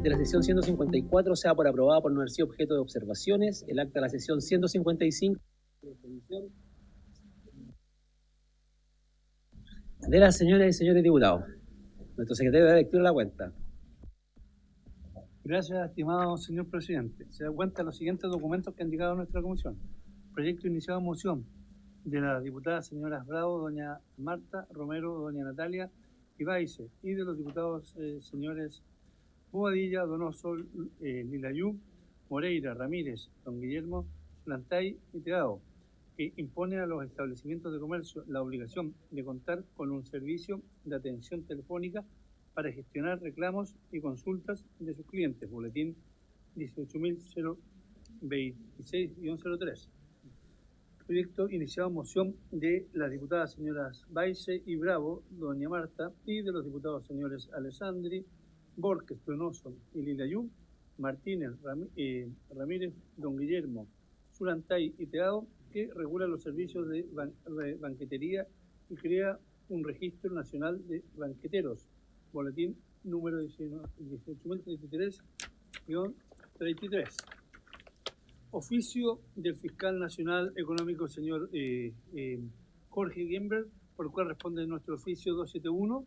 de la sesión 154 sea por aprobada por no haber sido objeto de observaciones. El acta de la sesión 155 de las señoras y señores diputados. Nuestro secretario de lectura la cuenta. Gracias, estimado señor presidente. Se da cuenta de los siguientes documentos que han llegado a nuestra comisión. Proyecto iniciado en moción de las diputadas señoras Bravo, doña Marta, Romero, doña Natalia y Baice, y de los diputados señores Bobadilla, Donoso, Lilayú, Moreira, Ramírez, don Guillermo, Plantay y Teado, que impone a los establecimientos de comercio la obligación de contar con un servicio de atención telefónica para gestionar reclamos y consultas de sus clientes. Boletín 18.026-03. Proyecto iniciado en moción de las diputadas señoras Baice y Bravo, doña Marta, y de los diputados señores Alessandri, Borges, Donoso y Lilayú, Martínez, Ramírez, don Guillermo, Zulantay y Teado, que regula los servicios de banquetería y crea un registro nacional de banqueteros. Boletín número 18.033-33. Oficio del Fiscal Nacional Económico, señor Jorge Gember, por el cual responde nuestro oficio 271,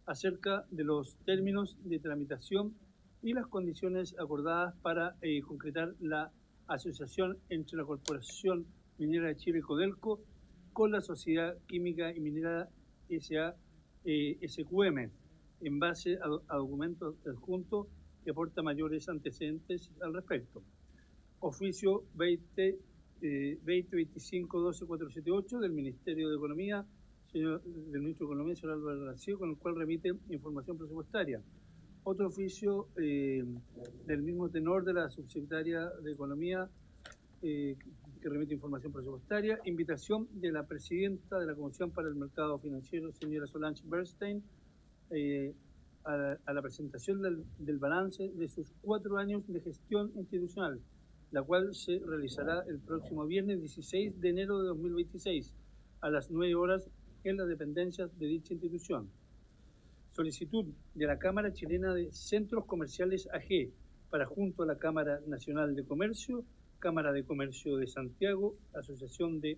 acerca de los términos de tramitación y las condiciones acordadas para concretar la asociación entre la Corporación Minera de Chile, Codelco, con la Sociedad Química y Minera S.A. SQM, en base a documentos adjuntos que aporta mayores antecedentes al respecto. Oficio 2025-12-478 del Ministerio de Economía, del Ministro de Economía, señor Álvaro García, con el cual remite información presupuestaria. Otro oficio del mismo tenor de la subsecretaria de Economía, que remite información presupuestaria. Invitación de la presidenta de la Comisión para el Mercado Financiero, señora Solange Bernstein, a la presentación del balance de sus 4 años de gestión institucional, la cual se realizará el próximo viernes 16 de enero de 2026 a las 9 horas en las dependencias de dicha institución. Solicitud de la Cámara Chilena de Centros Comerciales AG para, junto a la Cámara Nacional de Comercio, Cámara de Comercio de Santiago, Asociación de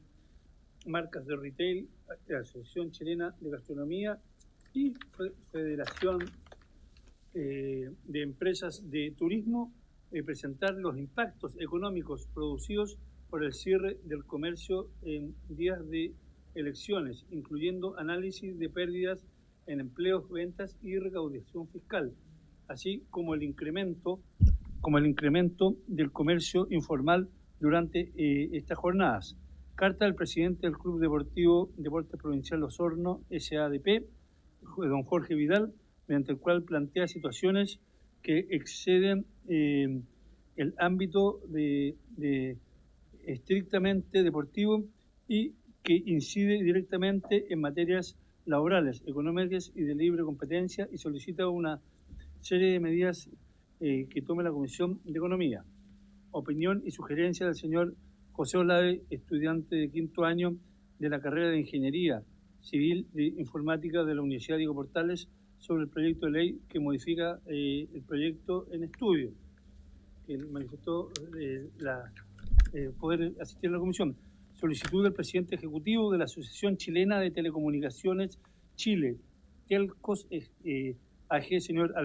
Marcas de Retail, Asociación Chilena de Gastronomía y Federación de Empresas de Turismo, presentar los impactos económicos producidos por el cierre del comercio en días de elecciones, incluyendo análisis de pérdidas en empleos, ventas y recaudación fiscal, así como el incremento del comercio informal durante estas jornadas. Carta del presidente del Club Deportivo Deportes Provincial Osorno, SADP, don Jorge Vidal, mediante el cual plantea situaciones que exceden el ámbito de estrictamente deportivo y que incide directamente en materias laborales, económicas y de libre competencia, y solicita una serie de medidas que tome la Comisión de Economía. Opinión y sugerencia del señor José Olave, estudiante de 5º año de la carrera de Ingeniería Civil de Informática de la Universidad Diego Portales, sobre el proyecto de ley que modifica el proyecto en estudio, que manifestó poder asistir a la comisión. Solicitud del presidente ejecutivo de la Asociación Chilena de Telecomunicaciones Chile, Telcos AG, señor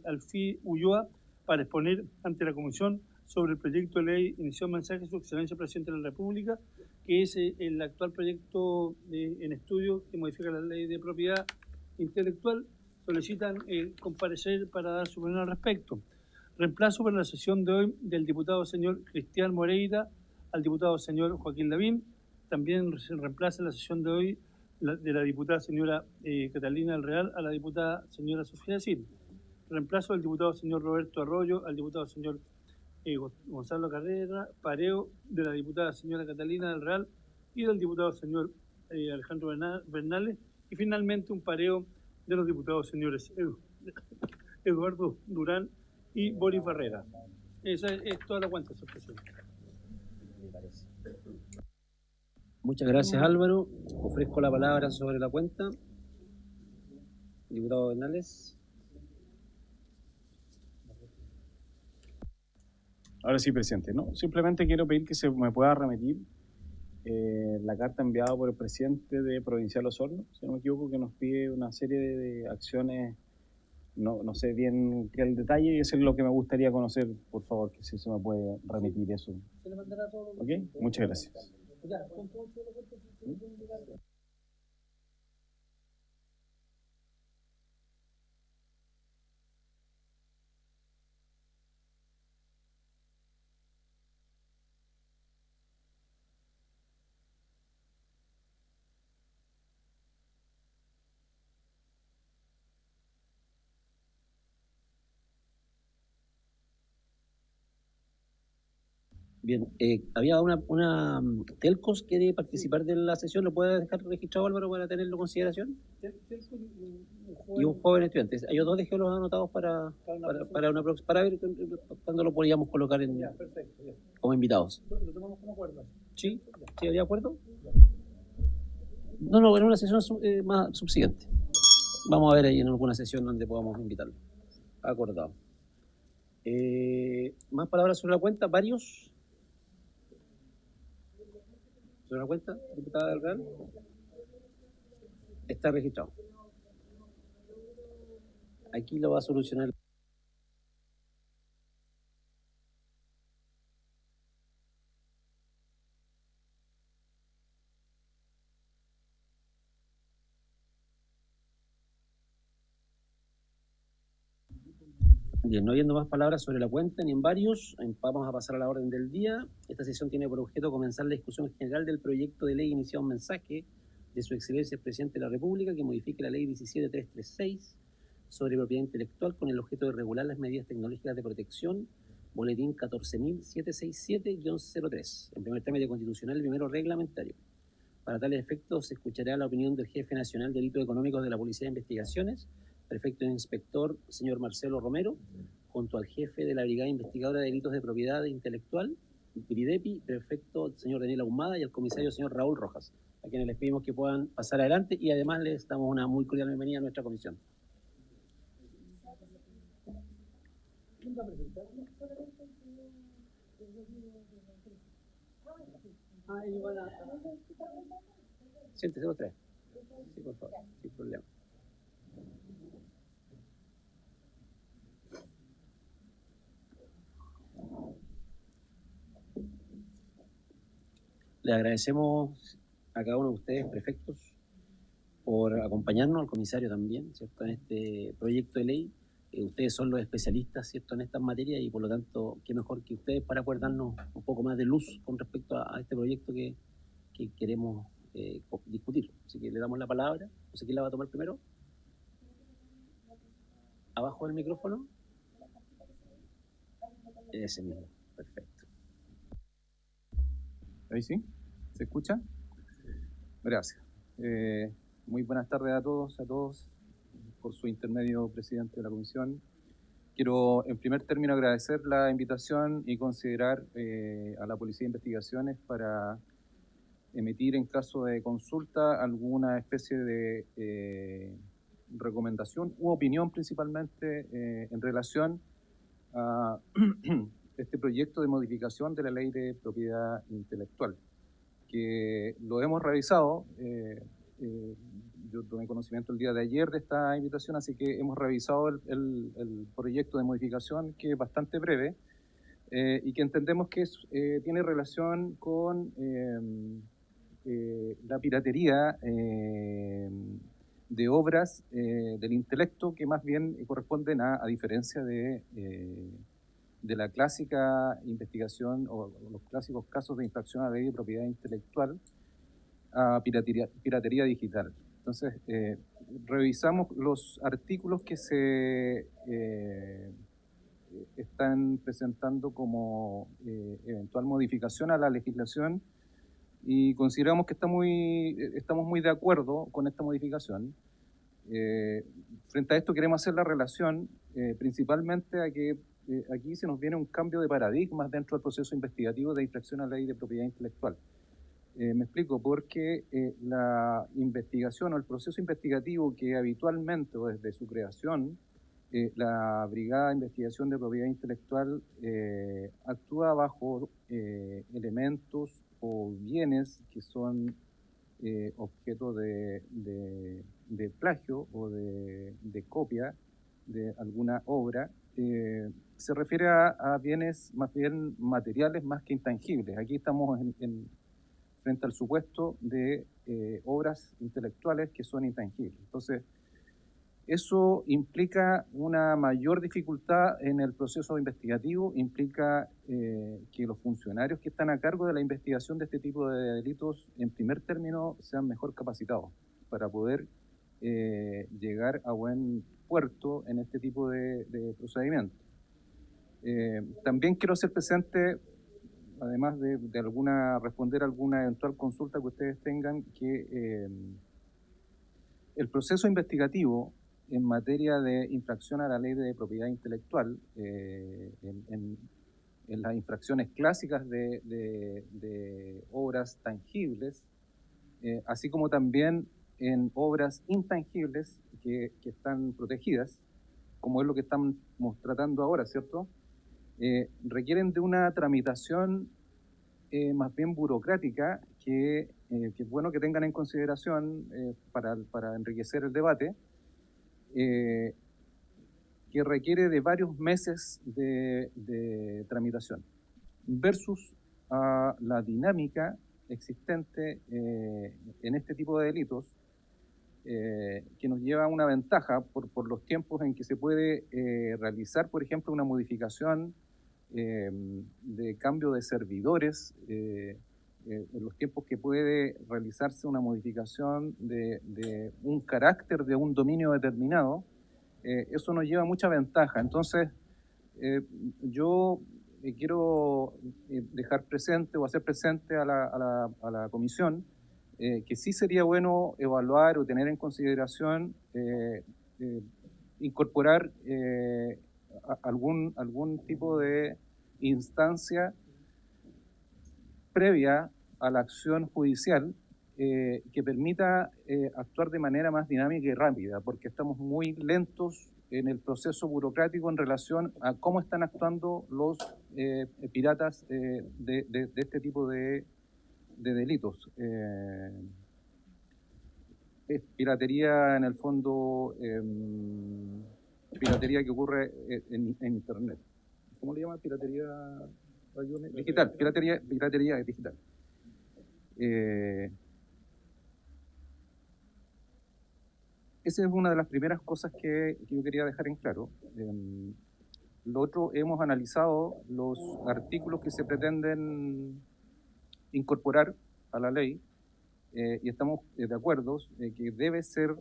Alfí Ulloa, para exponer ante la comisión sobre el proyecto de ley. Inició un mensaje de su excelencia presidente de la República, que es el actual proyecto en estudio que modifica la ley de propiedad intelectual. Solicitan comparecer para dar su opinión al respecto. Reemplazo para la sesión de hoy del diputado señor Cristian Moreira al diputado señor Joaquín Lavín. También se reemplaza la sesión de hoy de la diputada señora Catalina del Real a la diputada señora Sofía Sil. Reemplazo del diputado señor Roberto Arroyo al diputado señor Gonzalo Carrera Pareo, de la diputada señora Catalina del Real y del diputado señor Alejandro Bernales, y finalmente un pareo de los diputados señores Eduardo Durán y Boris Barrera. Esa es toda la cuenta, señor presidente. Muchas gracias, Álvaro. Ofrezco la palabra sobre la cuenta. Diputado Bernales. Ahora sí, presidente. No, simplemente quiero pedir que se me pueda remitir la carta enviada por el presidente de Provincial Osorno, si no me equivoco, que nos pide una serie de acciones, no sé bien qué es el detalle, y eso es lo que me gustaría conocer, por favor, que si se me puede remitir eso. Se le mandará todo. ¿Ok? Muchas gracias. Ya, con todo lo que Bien, había una Telcos que quiere participar de la sesión, ¿lo puede dejar registrado, Álvaro, para tenerlo en consideración? Y un joven estudiante. Hay dos dejé los anotados para ver cuándo lo podríamos colocar como invitados. ¿Lo tomamos como acuerdo? ¿Sí? ¿Sí habría acuerdo? No, en una sesión más subsiguiente. Vamos a ver ahí en alguna sesión donde podamos invitarlo. Acordado. ¿Más palabras sobre la cuenta? ¿Varios? ¿Sobre la cuenta, diputada del Real? Está registrado. Aquí lo va a solucionar. Bien, no habiendo más palabras sobre la cuenta ni en varios, vamos a pasar a la orden del día. Esta sesión tiene por objeto comenzar la discusión general del proyecto de ley iniciado un mensaje de Su Excelencia el Presidente de la República que modifique la Ley 17336 sobre propiedad intelectual con el objeto de regular las medidas tecnológicas de protección, boletín 14.767-03, en primer trámite constitucional y primero reglamentario. Para tales efectos se escuchará la opinión del Jefe Nacional de Delitos Económicos de la Policía de Investigaciones, prefecto inspector señor Marcelo Romero, junto al jefe de la Brigada Investigadora de Delitos de Propiedad Intelectual, BRIDEPI, prefecto señor Daniel Ahumada, y al comisario señor Raúl Rojas, a quienes les pedimos que puedan pasar adelante y además les damos una muy cordial bienvenida a nuestra comisión. ¿Quién va a presentar? Ellos van a... Siéntese los tres. Sí, por favor, sin problema. Le agradecemos a cada uno de ustedes, prefectos, por acompañarnos, al comisario también, ¿cierto?, en este proyecto de ley. Ustedes son los especialistas, ¿cierto?, en estas materias y por lo tanto, qué mejor que ustedes para poder darnos un poco más de luz con respecto a este proyecto que queremos discutir. Así que le damos la palabra. No sé quién la va a tomar primero. Abajo del micrófono. Ese mismo, perfecto. ¿Ahí sí? ¿Se escucha? Gracias. Muy buenas tardes a todos, por su intermedio, presidente de la comisión. Quiero, en primer término, agradecer la invitación y considerar a la Policía de Investigaciones para emitir, en caso de consulta, alguna especie de recomendación u opinión, principalmente, en relación a este proyecto de modificación de la Ley de Propiedad Intelectual, que lo hemos revisado. Yo tomé conocimiento el día de ayer de esta invitación, así que hemos revisado el proyecto de modificación, que es bastante breve y que entendemos que tiene relación con la piratería de obras del intelecto, que más bien corresponden a diferencia de la clásica investigación o los clásicos casos de infracción a la ley de propiedad intelectual, a piratería digital. Entonces, revisamos los artículos que se están presentando como eventual modificación a la legislación y consideramos que estamos muy de acuerdo con esta modificación. Frente a esto queremos hacer la relación principalmente a que aquí se nos viene un cambio de paradigmas dentro del proceso investigativo de infracción a la ley de propiedad intelectual. Me explico, porque la investigación o el proceso investigativo que habitualmente o desde su creación La Brigada de Investigación de Propiedad Intelectual actúa bajo elementos o bienes que son objeto de plagio o de copia de alguna obra. Se refiere a bienes más bien materiales más que intangibles. Aquí estamos frente al supuesto de obras intelectuales que son intangibles. Entonces, eso implica una mayor dificultad en el proceso investigativo, implica que los funcionarios que están a cargo de la investigación de este tipo de delitos, en primer término, sean mejor capacitados para poder llegar a buen puerto en este tipo de procedimientos. También quiero hacer presente, además de responder alguna eventual consulta que ustedes tengan, que el proceso investigativo en materia de infracción a la ley de propiedad intelectual, en las infracciones clásicas de obras tangibles, así como también en obras intangibles que están protegidas, como es lo que estamos tratando ahora, ¿cierto? Requieren de una tramitación más bien burocrática que es bueno que tengan en consideración para enriquecer el debate, que requiere de varios meses de tramitación, versus a la dinámica existente en este tipo de delitos, que nos lleva a una ventaja por los tiempos en que se puede realizar, por ejemplo, una modificación de cambio de servidores, en los tiempos que puede realizarse una modificación de un carácter de un dominio determinado. Eso nos lleva a mucha ventaja. Entonces, yo quiero dejar presente o hacer presente a la comisión que sí sería bueno evaluar o tener en consideración incorporar algún tipo de instancia previa a la acción judicial que permita actuar de manera más dinámica y rápida, porque estamos muy lentos en el proceso burocrático en relación a cómo están actuando los piratas de este tipo de delitos. Es piratería en el fondo, piratería que ocurre en Internet. ¿Cómo le llaman? Piratería digital, piratería digital. Esa es una de las primeras cosas que yo quería dejar en claro. Lo otro, hemos analizado los artículos que se pretenden incorporar a la ley y estamos de acuerdo que debe ser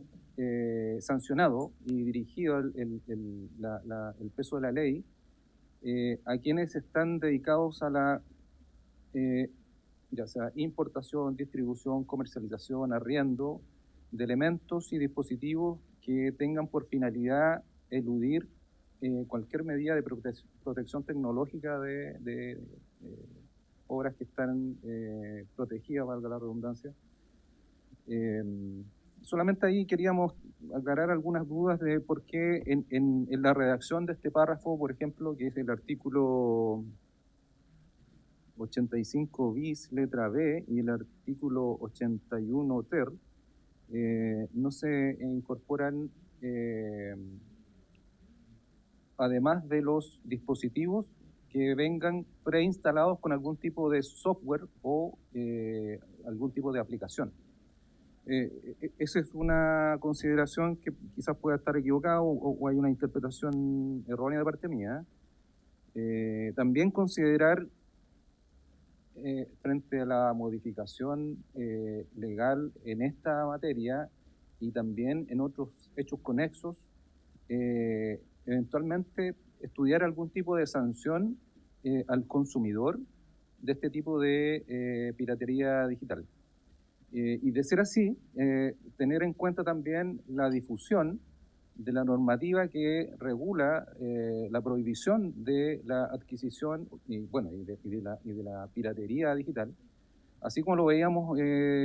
sancionado y dirigido el peso de la ley a quienes están dedicados a la ya sea importación, distribución, comercialización, arriendo de elementos y dispositivos que tengan por finalidad eludir cualquier medida de protección tecnológica de obras que están protegidas, valga la redundancia. Solamente ahí queríamos aclarar algunas dudas de por qué en la redacción de este párrafo, por ejemplo, que es el artículo 85 bis, letra B, y el artículo 81 ter, no se incorporan, además de los dispositivos, que vengan preinstalados con algún tipo de software o algún tipo de aplicación. Esa es una consideración que quizás pueda estar equivocada o hay una interpretación errónea de parte mía. También considerar frente a la modificación legal en esta materia y también en otros hechos conexos, eventualmente estudiar algún tipo de sanción al consumidor de este tipo de piratería digital. Y de ser así, tener en cuenta también la difusión de la normativa que regula la prohibición de la adquisición y de la piratería digital, así como lo veíamos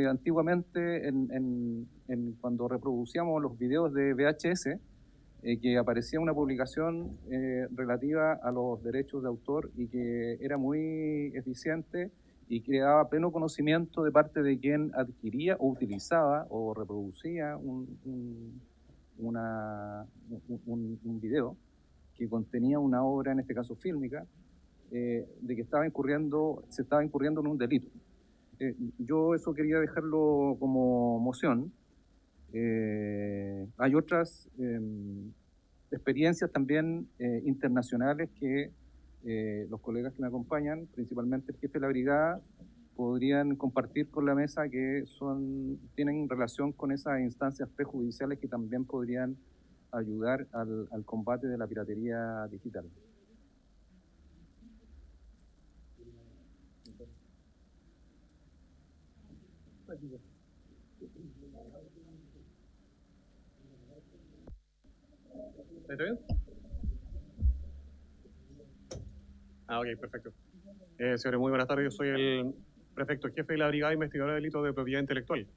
antiguamente cuando reproducíamos los videos de VHS, que aparecía una publicación relativa a los derechos de autor y que era muy eficiente y que daba pleno conocimiento de parte de quien adquiría o utilizaba o reproducía un video que contenía una obra, en este caso fílmica, de que se estaba incurriendo en un delito. Yo eso quería dejarlo como moción. Hay otras experiencias también internacionales que los colegas que me acompañan, principalmente el jefe de la brigada, podrían compartir con la mesa que tienen relación con esas instancias prejudiciales que también podrían ayudar al combate de la piratería digital. ¿Está bien? Ok, perfecto. Señores, muy buenas tardes. Yo soy el prefecto jefe de la Brigada Investigadora de Delitos de Propiedad Intelectual.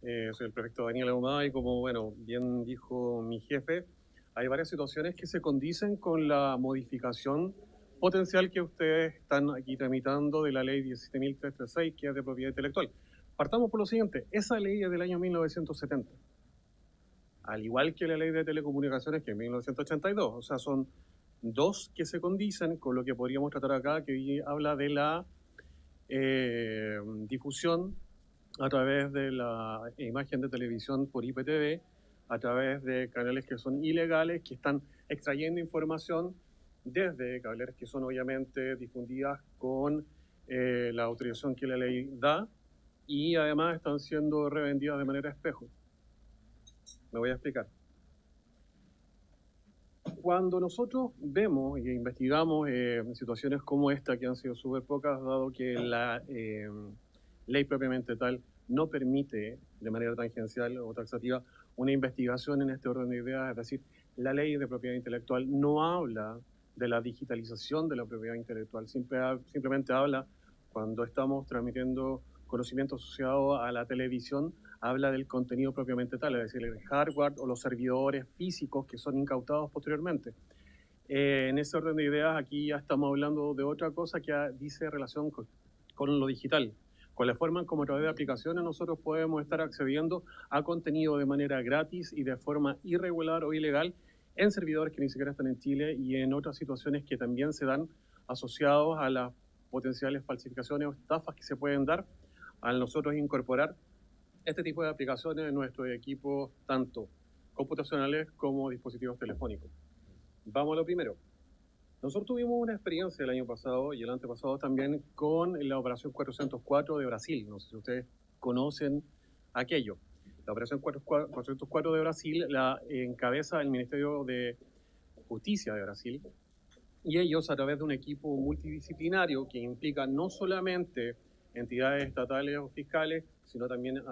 Soy el prefecto Daniel Ahumada y como, bueno, bien dijo mi jefe, hay varias situaciones que se condicen con la modificación potencial que ustedes están aquí tramitando de la ley 17.336, que es de propiedad intelectual. Partamos por lo siguiente. Esa ley es del año 1970. Al igual que la ley de telecomunicaciones, que es 1982. O sea, son dos que se condicen con lo que podríamos tratar acá, que hoy habla de la difusión a través de la imagen de televisión por IPTV, a través de canales que son ilegales, que están extrayendo información desde cableras que son obviamente difundidas con la autorización que la ley da, y además están siendo revendidas de manera espejo. Me voy a explicar. Cuando nosotros vemos e investigamos situaciones como esta, que han sido súper pocas, dado que la ley propiamente tal no permite de manera tangencial o taxativa una investigación en este orden de ideas, es decir, la ley de propiedad intelectual no habla de la digitalización de la propiedad intelectual, simplemente habla, cuando estamos transmitiendo conocimiento asociado a la televisión, habla del contenido propiamente tal, es decir, el hardware o los servidores físicos que son incautados posteriormente. En ese orden de ideas, aquí ya estamos hablando de otra cosa que dice relación con lo digital, con la forma en cómo a través de aplicaciones nosotros podemos estar accediendo a contenido de manera gratis y de forma irregular o ilegal en servidores que ni siquiera están en Chile y en otras situaciones que también se dan asociados a las potenciales falsificaciones o estafas que se pueden dar al nosotros incorporar este tipo de aplicaciones en nuestros equipos, tanto computacionales como dispositivos telefónicos. Vamos a lo primero. Nosotros tuvimos una experiencia el año pasado y el antepasado también con la Operación 404 de Brasil. No sé si ustedes conocen aquello. La Operación 404 de Brasil la encabeza el Ministerio de Justicia de Brasil, y ellos, a través de un equipo multidisciplinario que implica no solamente entidades estatales o fiscales, sino también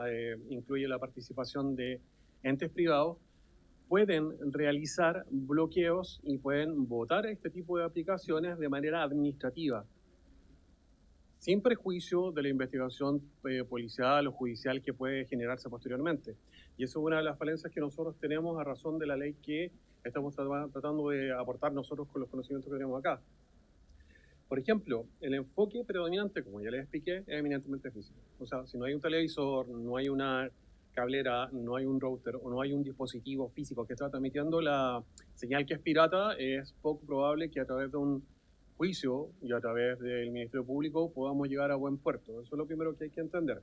incluye la participación de entes privados, pueden realizar bloqueos y pueden votar este tipo de aplicaciones de manera administrativa, sin perjuicio de la investigación policial o judicial que puede generarse posteriormente. Y eso es una de las falencias que nosotros tenemos a razón de la ley que estamos tratando de aportar nosotros con los conocimientos que tenemos acá. Por ejemplo, el enfoque predominante, como ya les expliqué, es eminentemente físico. O sea, si no hay un televisor, no hay una cablera, no hay un router o no hay un dispositivo físico que está transmitiendo la señal que es pirata, es poco probable que a través de un juicio y a través del Ministerio Público podamos llegar a buen puerto. Eso es lo primero que hay que entender.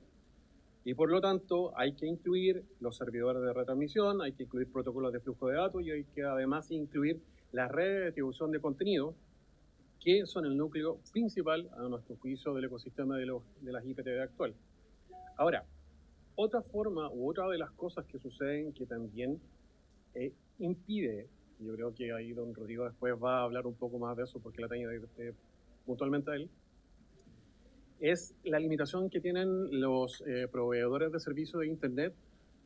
Y por lo tanto hay que incluir los servidores de retransmisión, hay que incluir protocolos de flujo de datos y hay que además incluir las redes de distribución de contenido, que son el núcleo principal, a nuestro juicio, del ecosistema de las IPTV actual. Ahora, otra forma u otra de las cosas que suceden que también impide, yo creo que ahí don Rodrigo después va a hablar un poco más de eso porque la tenía puntualmente a él, es la limitación que tienen los proveedores de servicios de Internet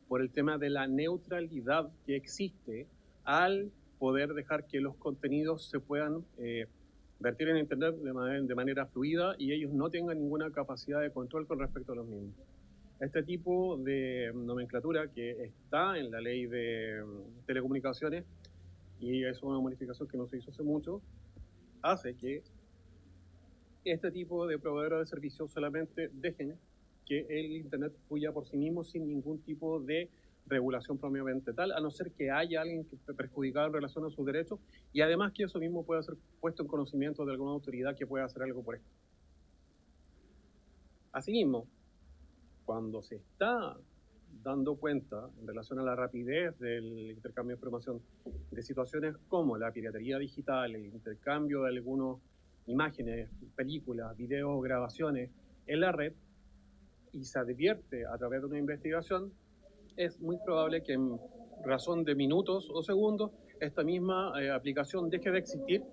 por el tema de la neutralidad que existe al poder dejar que los contenidos se puedan vertir en Internet de manera fluida y ellos no tengan ninguna capacidad de control con respecto a los mismos. Este tipo de nomenclatura que está en la ley de telecomunicaciones, y es una modificación que no se hizo hace mucho, hace que este tipo de proveedores de servicios solamente dejen que el Internet fluya por sí mismo sin ningún tipo de regulación propiamente tal, a no ser que haya alguien que esté perjudicado en relación a sus derechos, y además que eso mismo pueda ser puesto en conocimiento de alguna autoridad que pueda hacer algo por esto. Asimismo, cuando se está dando cuenta en relación a la rapidez del intercambio de información de situaciones como la piratería digital, el intercambio de algunas imágenes, películas, videos, grabaciones en la red, y se advierte a través de una investigación, es muy probable que en razón de minutos o segundos esta misma aplicación deje de existir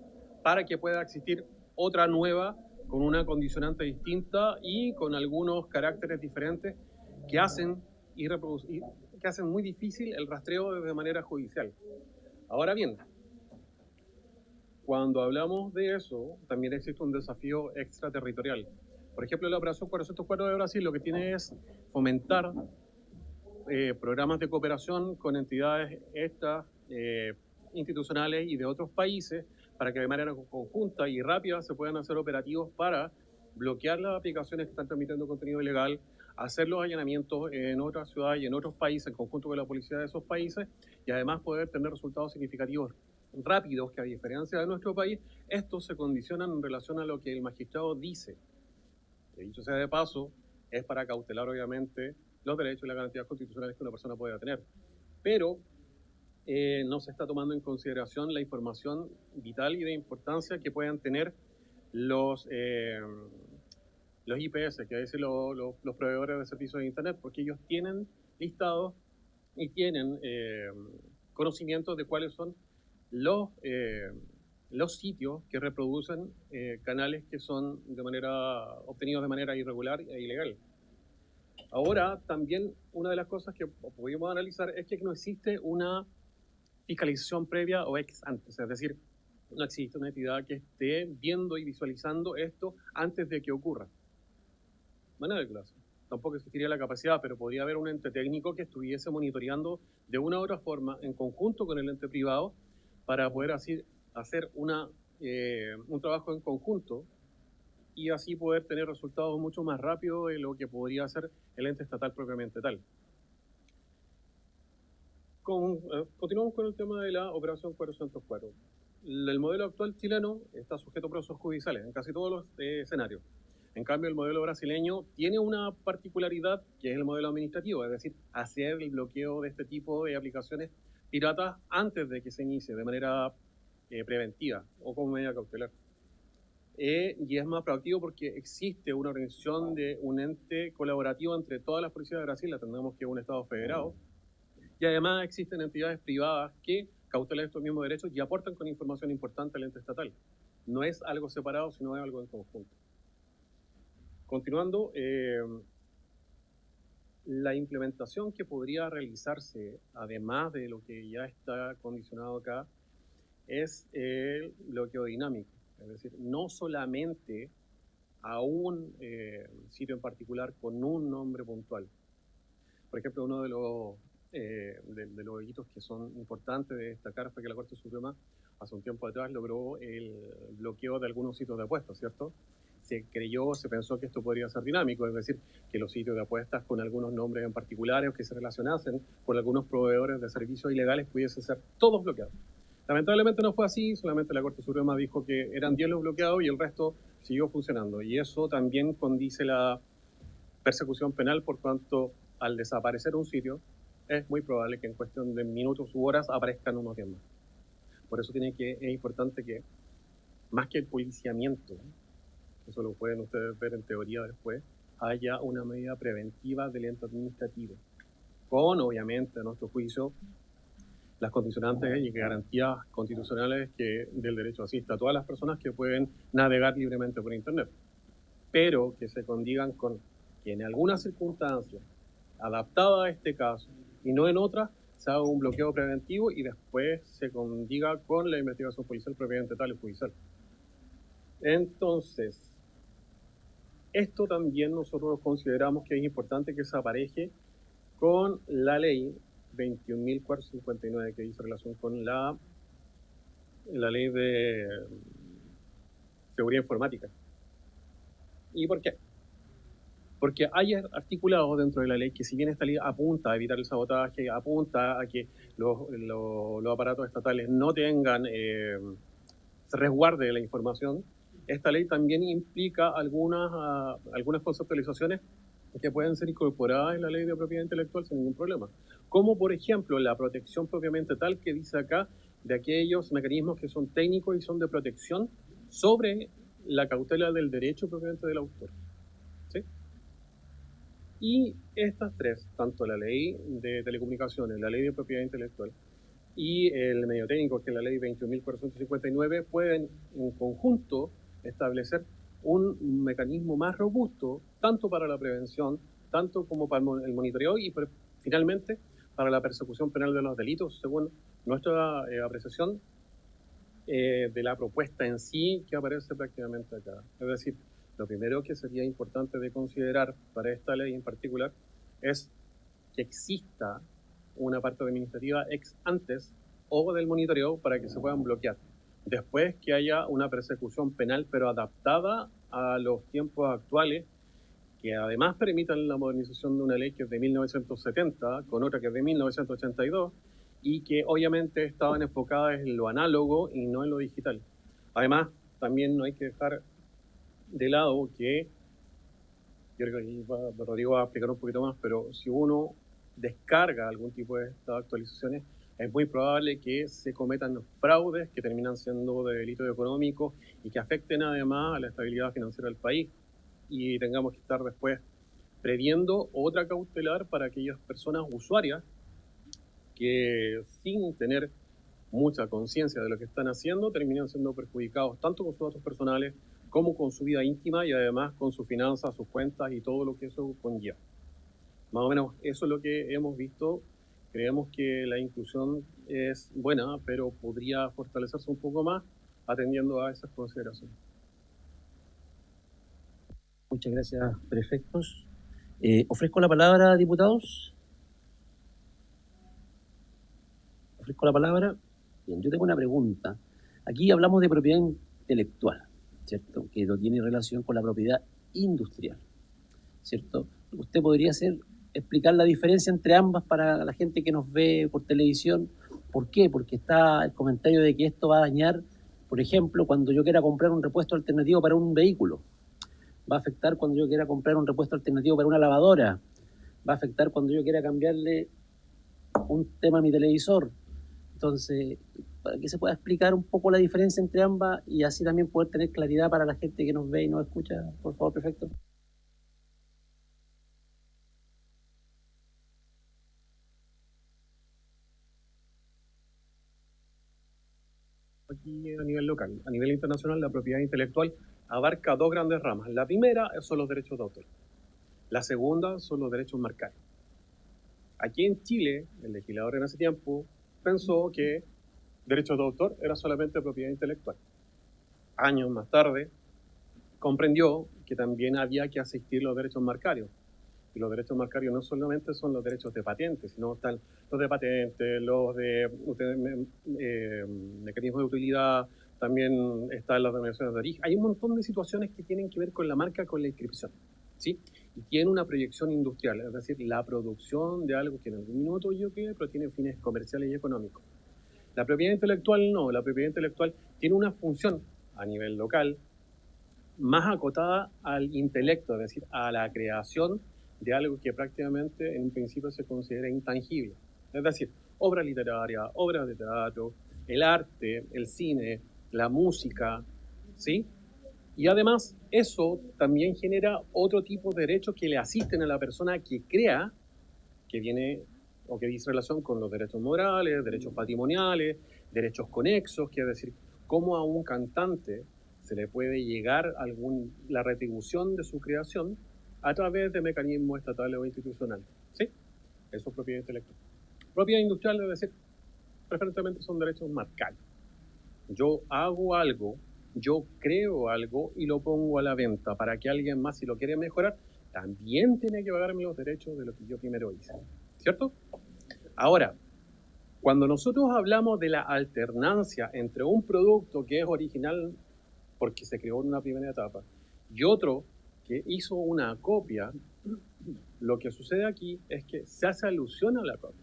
para que pueda existir otra nueva con una condicionante distinta y con algunos caracteres diferentes que hacen, que hacen muy difícil el rastreo de manera judicial. Ahora bien, cuando hablamos de eso, también existe un desafío extraterritorial. Por ejemplo, la Operación 404 de Brasil lo que tiene es fomentar programas de cooperación con entidades institucionales y de otros países para que de manera conjunta y rápida se puedan hacer operativos para bloquear las aplicaciones que están transmitiendo contenido ilegal, hacer los allanamientos en otras ciudades y en otros países en conjunto con la policía de esos países, y además poder tener resultados significativos rápidos que, a diferencia de nuestro país, estos se condicionan en relación a lo que el magistrado dice. Que, dicho sea de paso, es para cautelar obviamente los derechos y las garantías constitucionales que una persona pueda tener. Pero no se está tomando en consideración la información vital y de importancia que puedan tener los IPS, que es decir, los proveedores de servicios de Internet, porque ellos tienen listados y tienen conocimiento de cuáles son los sitios que reproducen canales que son obtenidos de manera irregular e ilegal. Ahora, también una de las cosas que pudimos analizar es que no existe una fiscalización previa o ex antes, es decir, no existe una entidad que esté viendo y visualizando esto antes de que ocurra. Manera de clase. Tampoco existiría la capacidad, pero podría haber un ente técnico que estuviese monitoreando de una u otra forma en conjunto con el ente privado para poder así hacer un trabajo en conjunto y así poder tener resultados mucho más rápido de lo que podría hacer el ente estatal propiamente tal. Continuamos con el tema de la Operación 404. El modelo actual chileno está sujeto a procesos judiciales en casi todos los escenarios. En cambio, el modelo brasileño tiene una particularidad que es el modelo administrativo, es decir, hacer el bloqueo de este tipo de aplicaciones piratas antes de que se inicie de manera preventiva o como medida cautelar. Y es más proactivo porque existe una organización de un ente colaborativo entre todas las policías de Brasil, entendemos que es un Estado federado, y además existen entidades privadas que cautelan estos mismos derechos y aportan con información importante al ente estatal. No es algo separado, sino es algo en conjunto. Continuando, la implementación que podría realizarse, además de lo que ya está condicionado acá, es el bloqueo dinámico. Es decir, no solamente a un sitio en particular con un nombre puntual. Por ejemplo, uno de los hitos que son importantes de destacar fue que la Corte Suprema hace un tiempo atrás logró el bloqueo de algunos sitios de apuestas, ¿cierto? Se pensó que esto podría ser dinámico, es decir, que los sitios de apuestas con algunos nombres en particulares o que se relacionasen con algunos proveedores de servicios ilegales pudiesen ser todos bloqueados. Lamentablemente no fue así, solamente la Corte Suprema dijo que eran 10 los bloqueados y el resto siguió funcionando. Y eso también condice la persecución penal, por cuanto al desaparecer un sitio, es muy probable que en cuestión de minutos u horas aparezcan unos 10 más. Por eso es importante que, más que el policiamiento, eso lo pueden ustedes ver en teoría después, haya una medida preventiva del ente administrativo, con obviamente a nuestro juicio las condicionantes y garantías constitucionales del derecho asista a todas las personas que pueden navegar libremente por Internet, pero que se condigan con que en algunas circunstancias adaptada a este caso y no en otras se haga un bloqueo preventivo y después se condiga con la investigación policial propiamente tal y judicial. Entonces, Esto también nosotros consideramos que es importante que se apareje con la ley 21.459 que dice relación con la ley de seguridad informática. ¿Y por qué? Porque hay articulados dentro de la ley que, si bien esta ley apunta a evitar el sabotaje, apunta a que los aparatos estatales no tengan, se resguarde la información, esta ley también implica algunas conceptualizaciones que pueden ser incorporadas en la ley de propiedad intelectual sin ningún problema. Como, por ejemplo, la protección propiamente tal que dice acá de aquellos mecanismos que son técnicos y son de protección sobre la cautela del derecho propiamente del autor. ¿Sí? Y estas tres, tanto la ley de telecomunicaciones, la ley de propiedad intelectual y el medio técnico, que es la ley 21.459, pueden en conjunto establecer un mecanismo más robusto, tanto para la prevención, tanto como para el monitoreo y finalmente para la persecución penal de los delitos, según nuestra apreciación de la propuesta en sí que aparece prácticamente acá. Es decir, lo primero que sería importante de considerar para esta ley en particular es que exista una parte administrativa ex antes o del monitoreo para que se puedan bloquear. Después que haya una persecución penal, pero adaptada a los tiempos actuales, que además permitan la modernización de una ley que es de 1970, con otra que es de 1982, y que obviamente estaban enfocadas en lo análogo y no en lo digital. Además, también no hay que dejar de lado que, yo creo que Rodrigo va a explicar un poquito más, pero si uno descarga algún tipo de estas actualizaciones, es muy probable que se cometan fraudes que terminan siendo de delitos económicos y que afecten además a la estabilidad financiera del país, y tengamos que estar después previendo otra cautelar para aquellas personas usuarias que, sin tener mucha conciencia de lo que están haciendo, terminan siendo perjudicados tanto con sus datos personales como con su vida íntima y además con sus finanzas, sus cuentas y todo lo que eso conlleva. Más o menos eso es lo que hemos visto. Creemos que la inclusión es buena, pero podría fortalecerse un poco más atendiendo a esas consideraciones. Muchas gracias, prefectos. Ofrezco la palabra, diputados. Ofrezco la palabra. Bien, yo tengo una pregunta. Aquí hablamos de propiedad intelectual, ¿cierto? Que no tiene relación con la propiedad industrial, ¿cierto? ¿Usted podría explicar la diferencia entre ambas para la gente que nos ve por televisión? ¿Por qué? Porque está el comentario de que esto va a dañar, por ejemplo, cuando yo quiera comprar un repuesto alternativo para un vehículo. Va a afectar cuando yo quiera comprar un repuesto alternativo para una lavadora. Va a afectar cuando yo quiera cambiarle un tema a mi televisor. Entonces, para que se pueda explicar un poco la diferencia entre ambas y así también poder tener claridad para la gente que nos ve y nos escucha, por favor, prefecto. Aquí a nivel local. A nivel internacional, la propiedad intelectual abarca dos grandes ramas. La primera son los derechos de autor. La segunda son los derechos marcarios. Aquí en Chile, el legislador en ese tiempo pensó que derechos de autor era solamente propiedad intelectual. Años más tarde, comprendió que también había que asistir los derechos marcarios. Y los derechos marcarios no solamente son los derechos de patentes, sino están los de patentes, los de mecanismos de utilidad, también están las denominaciones de origen. Hay un montón de situaciones que tienen que ver con la marca, con la inscripción, ¿sí? Y tiene una proyección industrial, es decir, la producción de algo que en algún minuto yo quiero, pero tiene fines comerciales y económicos. La propiedad intelectual no, la propiedad intelectual tiene una función a nivel local más acotada al intelecto, es decir, a la creación de algo que prácticamente en un principio se considera intangible. Es decir, obra literaria, obras de teatro, el arte, el cine, la música, ¿sí? Y además eso también genera otro tipo de derechos que le asisten a la persona que crea, que viene o que dice relación con los derechos morales, derechos patrimoniales, derechos conexos, que es decir, cómo a un cantante se le puede llegar la retribución de su creación a través de mecanismos estatales o institucionales. ¿Sí? Eso es propiedad intelectual. Propiedad industrial, es decir, preferentemente son derechos marcarios. Yo hago algo yo creo algo y lo pongo a la venta para que alguien más, si lo quiere mejorar, también tiene que pagarme los derechos de lo que yo primero hice, ¿cierto? Ahora, cuando nosotros hablamos de la alternancia entre un producto que es original porque se creó en una primera etapa y otro que hizo una copia, lo que sucede aquí es que se hace alusión a la copia.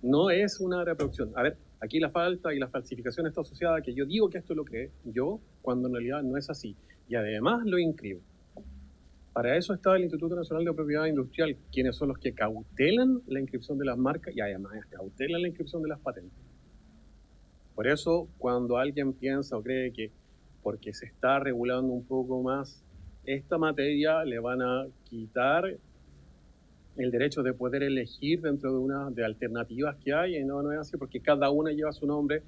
No es una reproducción. A ver, aquí la falta y la falsificación está asociada a que yo digo que esto lo creé yo, cuando en realidad no es así. Y además lo inscribo. Para eso está el Instituto Nacional de Propiedad Industrial, quienes son los que cautelan la inscripción de las marcas y además cautelan la inscripción de las patentes. Por eso, cuando alguien piensa o cree que porque se está regulando un poco más esta materia, le van a quitar el derecho de poder elegir dentro de una de alternativas que hay, y no es así, porque cada una lleva su nombre,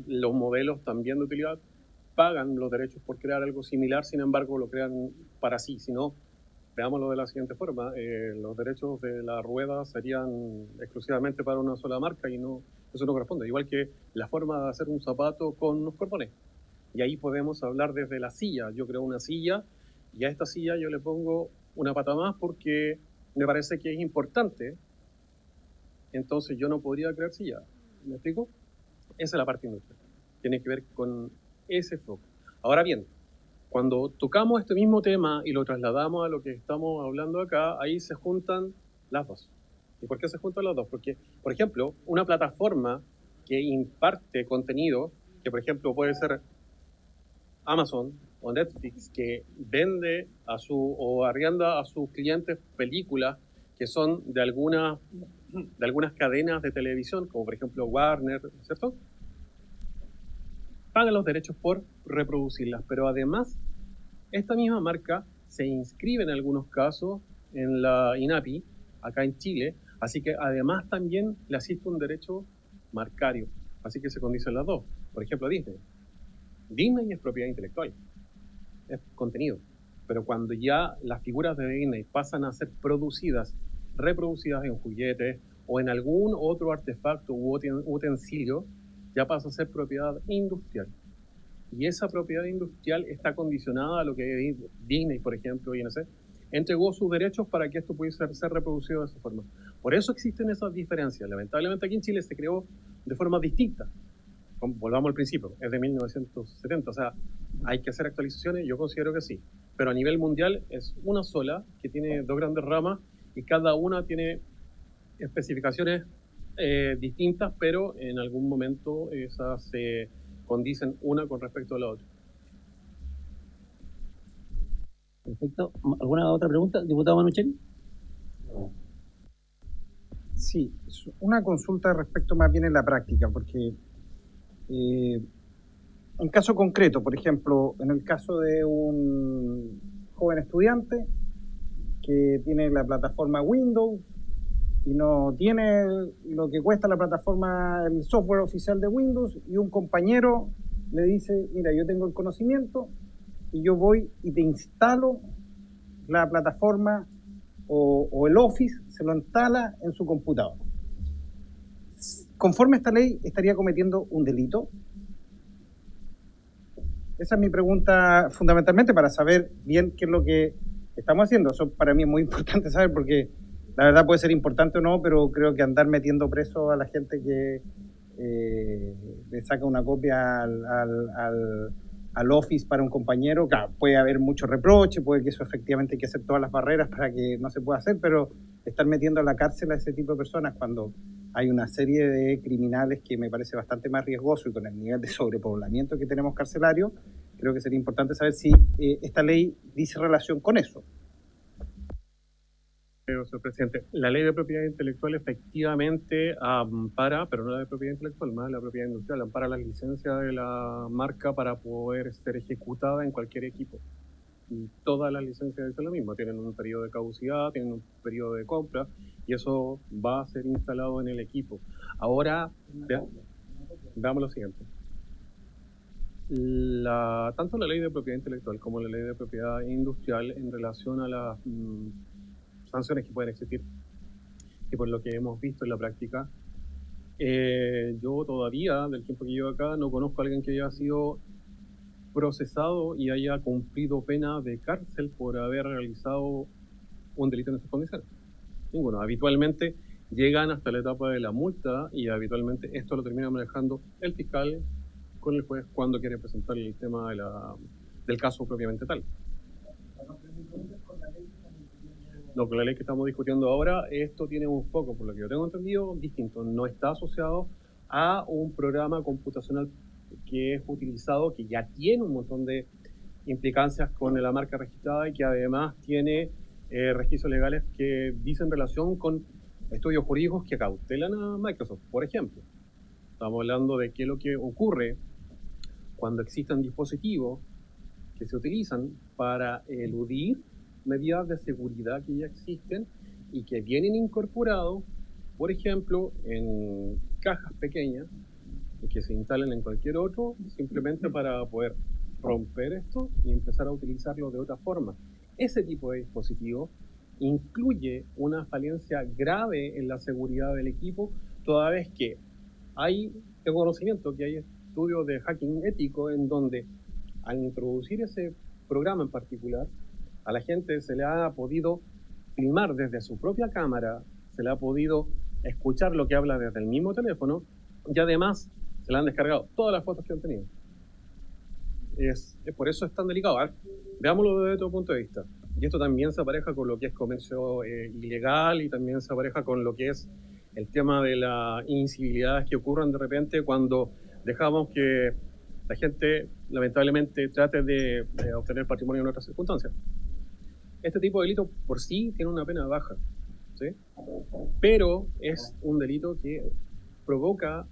los modelos también de utilidad pagan los derechos por crear algo similar, sin embargo lo crean para sí, si no, veámoslo de la siguiente forma, los derechos de la rueda serían exclusivamente para una sola marca y no, eso no corresponde, igual que la forma de hacer un zapato con unos cordones. Y ahí podemos hablar desde la silla, yo creo una silla y a esta silla yo le pongo una pata más porque me parece que es importante, entonces yo no podría crear silla. ¿Me explico? Esa es la parte industrial. Tiene que ver con ese foco. Ahora bien, cuando tocamos este mismo tema y lo trasladamos a lo que estamos hablando acá, ahí se juntan las dos. ¿Y por qué se juntan las dos? Porque, por ejemplo, una plataforma que imparte contenido, que por ejemplo puede ser Amazon o Netflix, que vende o arrienda a sus clientes películas que son de algunas cadenas de televisión, como por ejemplo Warner, ¿cierto? Paga los derechos por reproducirlas, pero además esta misma marca se inscribe en algunos casos en la INAPI, acá en Chile, así que además también le asiste un derecho marcario, así que se condicen las dos. Por ejemplo, Disney. Disney es propiedad intelectual, es contenido, pero cuando ya las figuras de Disney pasan a ser reproducidas en juguetes o en algún otro artefacto u utensilio, ya pasa a ser propiedad industrial. Y esa propiedad industrial está condicionada a lo que Disney, por ejemplo, y no sé, entregó sus derechos para que esto pudiese ser reproducido de esa forma. Por eso existen esas diferencias. Lamentablemente aquí en Chile se creó de forma distinta. Volvamos al principio, es de 1970, o sea, hay que hacer actualizaciones, yo considero que sí, pero a nivel mundial es una sola que tiene dos grandes ramas y cada una tiene especificaciones distintas, pero en algún momento esas se condicen una con respecto a la otra. Perfecto. ¿Alguna otra pregunta, diputado Manuchelli? Sí, es una consulta respecto más bien en la práctica, porque en caso concreto, por ejemplo, en el caso de un joven estudiante que tiene la plataforma Windows y no tiene lo que cuesta la plataforma, el software oficial de Windows, y un compañero le dice, mira, yo tengo el conocimiento y yo voy y te instalo la plataforma o el Office, se lo instala en su computador. Conforme a esta ley, ¿estaría cometiendo un delito? Esa es mi pregunta fundamentalmente para saber bien qué es lo que estamos haciendo. Eso para mí es muy importante saber porque la verdad puede ser importante o no, pero creo que andar metiendo preso a la gente que le saca una copia al Office para un compañero, claro, puede haber mucho reproche, puede que eso efectivamente hay que hacer todas las barreras para que no se pueda hacer, pero estar metiendo a la cárcel a ese tipo de personas cuando hay una serie de criminales que me parece bastante más riesgoso y con el nivel de sobrepoblamiento que tenemos carcelario, creo que sería importante saber si esta ley dice relación con eso. Señor presidente, la ley de propiedad intelectual efectivamente ampara, pero no la de propiedad intelectual, más la propiedad industrial, ampara las licencias de la marca para poder ser ejecutada en cualquier equipo. Y todas las licencias dicen lo mismo, tienen un periodo de caducidad, tienen un periodo de compra, y eso va a ser instalado en el equipo. Ahora, veamos lo siguiente. Tanto la ley de propiedad intelectual como la ley de propiedad industrial en relación a las sanciones que pueden existir, y por lo que hemos visto en la práctica, Yo todavía, del tiempo que llevo acá, no conozco a alguien que haya sido procesado y haya cumplido pena de cárcel por haber realizado un delito en estas condiciones. Ninguno. Habitualmente llegan hasta la etapa de la multa y habitualmente esto lo termina manejando el fiscal con el juez cuando quiere presentar el tema del caso propiamente tal. No, con la ley que estamos discutiendo ahora, esto tiene un foco, por lo que yo tengo entendido, distinto. No está asociado a un programa computacional que es utilizado, que ya tiene un montón de implicancias con la marca registrada y que además tiene registros legales que dicen relación con estudios jurídicos que cautelan a Microsoft. Por ejemplo, estamos hablando de qué es lo que ocurre cuando existen dispositivos que se utilizan para eludir medidas de seguridad que ya existen y que vienen incorporados, por ejemplo, en cajas pequeñas y que se instalan en cualquier otro, simplemente para poder romper esto y empezar a utilizarlo de otra forma. Ese tipo de dispositivo incluye una falencia grave en la seguridad del equipo, toda vez que tengo conocimiento que hay estudios de hacking ético en donde al introducir ese programa en particular, a la gente se le ha podido filmar desde su propia cámara, se le ha podido escuchar lo que habla desde el mismo teléfono y además se le han descargado todas las fotos que han tenido. Por eso es tan delicado. Veámoslo desde otro punto de vista. Y esto también se apareja con lo que es comercio ilegal y también se apareja con lo que es el tema de las incivilidades que ocurren de repente cuando dejamos que la gente lamentablemente trate de obtener patrimonio en otras circunstancias. Este tipo de delito por sí tiene una pena baja, ¿sí? Pero es un delito que provoca,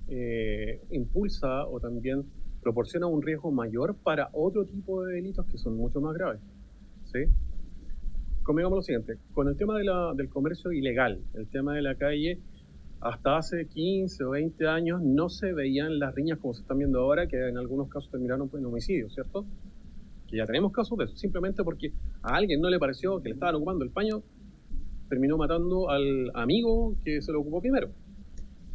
impulsa o también proporciona un riesgo mayor para otro tipo de delitos que son mucho más graves, ¿sí? Convengamos lo siguiente, con el tema del comercio ilegal, el tema de la calle, hasta hace 15 o 20 años no se veían las riñas como se están viendo ahora, que en algunos casos terminaron en homicidio, ¿cierto? Que ya tenemos casos de eso, simplemente porque a alguien no le pareció que le estaban ocupando el paño, terminó matando al amigo que se lo ocupó primero.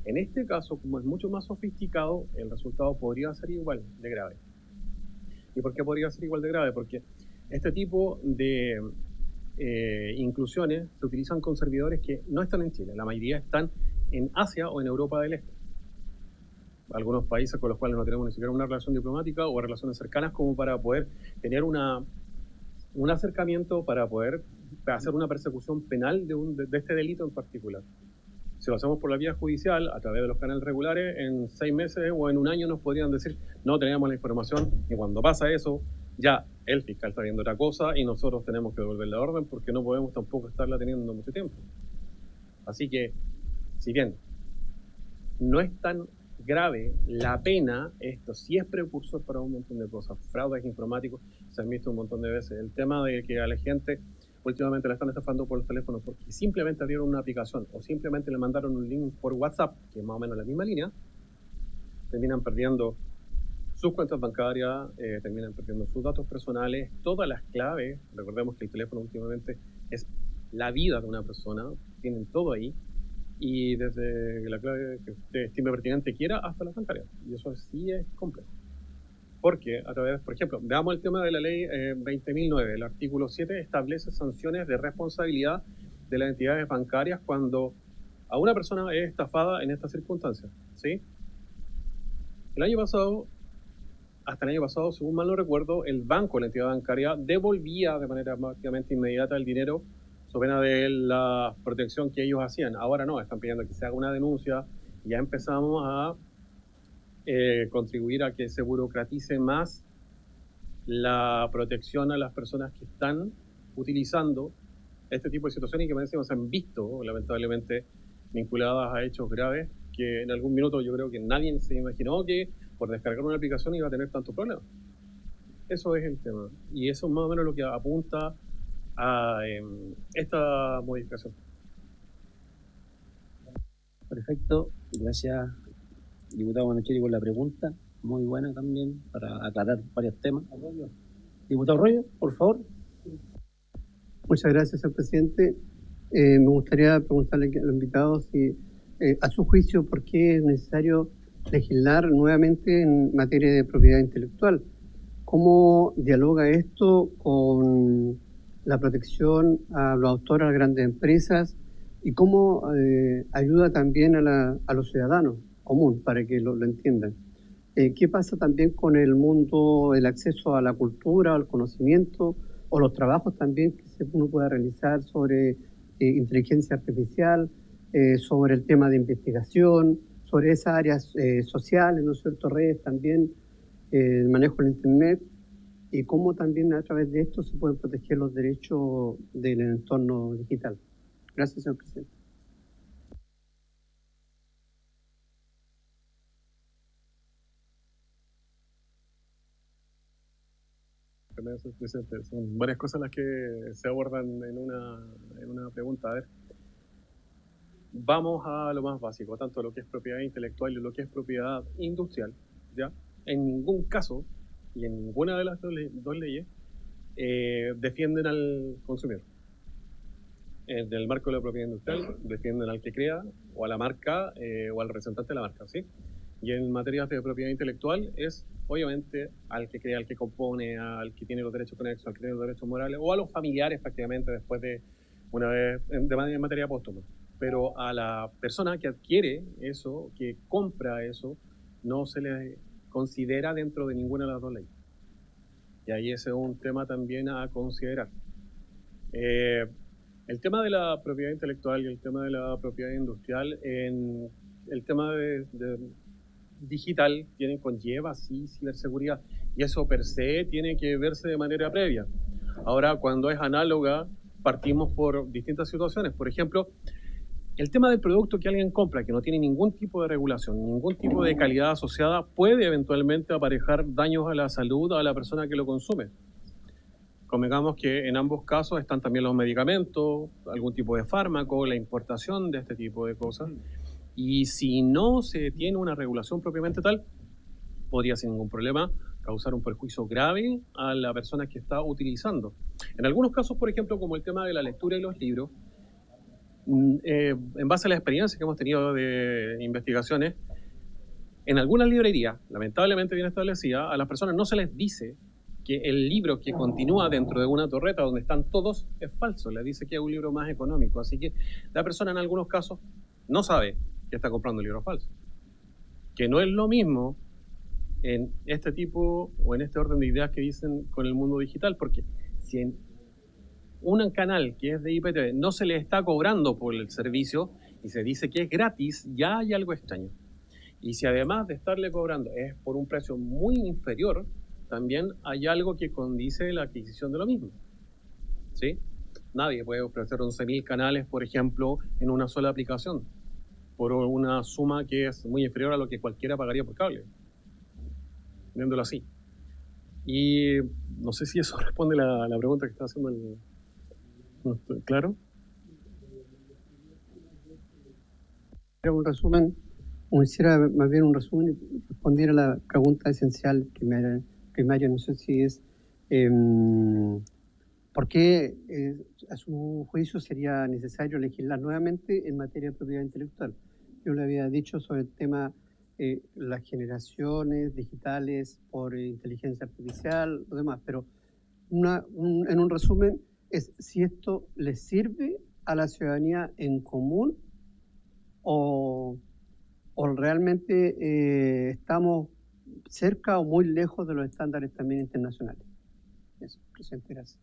En este caso, como es mucho más sofisticado, el resultado podría ser igual de grave. ¿Y por qué podría ser igual de grave? Porque este tipo de inclusiones se utilizan con servidores que no están en Chile, la mayoría están en Asia o en Europa del Este. Algunos países con los cuales no tenemos ni siquiera una relación diplomática o relaciones cercanas como para poder tener un acercamiento para poder hacer una persecución penal de este delito en particular. Si lo hacemos por la vía judicial, a través de los canales regulares, en 6 meses o en un año nos podrían decir no teníamos la información y cuando pasa eso, ya el fiscal está viendo otra cosa y nosotros tenemos que devolver la orden porque no podemos tampoco estarla teniendo mucho tiempo. Así que, si bien no es tan grave la pena, esto sí es precursor para un montón de cosas. Fraudes informáticos se han visto un montón de veces. El tema de que a la gente últimamente la están estafando por los teléfonos porque simplemente abrieron una aplicación o simplemente le mandaron un link por WhatsApp, que es más o menos la misma línea, terminan perdiendo sus cuentas bancarias, terminan perdiendo sus datos personales, todas las claves. Recordemos que el teléfono últimamente es la vida de una persona, tienen todo ahí, y desde la clave que usted estime pertinente quiera hasta la bancaria. Y eso sí es complejo. Porque a través, por ejemplo, veamos el tema de la ley 20.009. El artículo 7 establece sanciones de responsabilidad de las entidades bancarias cuando a una persona es estafada en estas circunstancias, ¿sí? Hasta el año pasado, según mal no recuerdo, el banco, la entidad bancaria, devolvía de manera prácticamente inmediata el dinero sobre pena de la protección que ellos hacían. Ahora no, están pidiendo que se haga una denuncia. Ya empezamos a contribuir a que se burocratice más la protección a las personas que están utilizando este tipo de situaciones y que me decimos se han visto lamentablemente vinculadas a hechos graves que en algún minuto yo creo que nadie se imaginó que por descargar una aplicación iba a tener tantos problemas. Eso es el tema y eso es más o menos lo que apunta a esta modificación. Perfecto, gracias diputado Bonacheri por la pregunta, muy buena también para aclarar varios temas. Diputado Arroyo, por favor. Muchas gracias, señor presidente. Me gustaría preguntarle a los invitados si a su juicio, ¿por qué es necesario legislar nuevamente en materia de propiedad intelectual? ¿Cómo dialoga esto con la protección a los autores, a las grandes empresas? ¿Y cómo ayuda también a los ciudadanos común, para que lo entiendan? ¿Qué pasa también con el mundo, el acceso a la cultura, al conocimiento, o los trabajos también que uno pueda realizar sobre inteligencia artificial, sobre el tema de investigación, sobre esas áreas sociales, ¿no es cierto?, redes también, el manejo del Internet, y cómo también a través de esto se pueden proteger los derechos del entorno digital? Gracias, señor presidente. Señor presidente, son varias cosas las que se abordan en una pregunta. A ver, vamos a lo más básico, tanto lo que es propiedad intelectual y lo que es propiedad industrial, ¿ya? En ningún caso y en ninguna de las dos leyes defienden al consumidor. En el marco de la propiedad industrial defienden al que crea o a la marca o al representante de la marca, ¿sí? Y en materia de propiedad intelectual es obviamente al que crea, al que compone, al que tiene los derechos conexos, al que tiene los derechos morales, o a los familiares prácticamente después de una vez en materia póstuma. Pero a la persona que adquiere eso, que compra eso, no se le considera dentro de ninguna de las dos leyes. Y ahí ese es un tema también a considerar. El tema de la propiedad intelectual y el tema de la propiedad industrial, en el tema de digital conlleva sí ciberseguridad, y eso per se tiene que verse de manera previa. Ahora, cuando es análoga, partimos por distintas situaciones. Por ejemplo, el tema del producto que alguien compra, que no tiene ningún tipo de regulación, ningún tipo de calidad asociada, puede eventualmente aparejar daños a la salud a la persona que lo consume. Convengamos que en ambos casos están también los medicamentos, algún tipo de fármaco, la importación de este tipo de cosas. Y si no se tiene una regulación propiamente tal, podría sin ningún problema causar un perjuicio grave a la persona que está utilizando. En algunos casos, por ejemplo, como el tema de la lectura y los libros, en base a la experiencia que hemos tenido de investigaciones, en algunas librerías, lamentablemente bien establecida, a las personas no se les dice que el libro que continúa dentro de una torreta donde están todos es falso, le dice que es un libro más económico. Así que la persona en algunos casos no sabe que está comprando un libro falso. Que no es lo mismo en este tipo o en este orden de ideas que dicen con el mundo digital, porque si en un canal que es de IPTV no se le está cobrando por el servicio y se dice que es gratis, ya hay algo extraño. Y si además de estarle cobrando es por un precio muy inferior, también hay algo que condice la adquisición de lo mismo. ¿Sí? Nadie puede ofrecer 11.000 canales, por ejemplo, en una sola aplicación, por una suma que es muy inferior a lo que cualquiera pagaría por cable, viéndolo así. Y no sé si eso responde la pregunta que está haciendo el... ¿No estoy claro? Un resumen, quisiera más bien un resumen y responder a la pregunta esencial primaria, no sé si es ¿por qué a su juicio sería necesario legislar nuevamente en materia de propiedad intelectual? Yo le había dicho sobre el tema las generaciones digitales por inteligencia artificial, lo demás, pero en un resumen es si esto le sirve a la ciudadanía en común o realmente estamos cerca o muy lejos de los estándares también internacionales. Eso, presidente, gracias.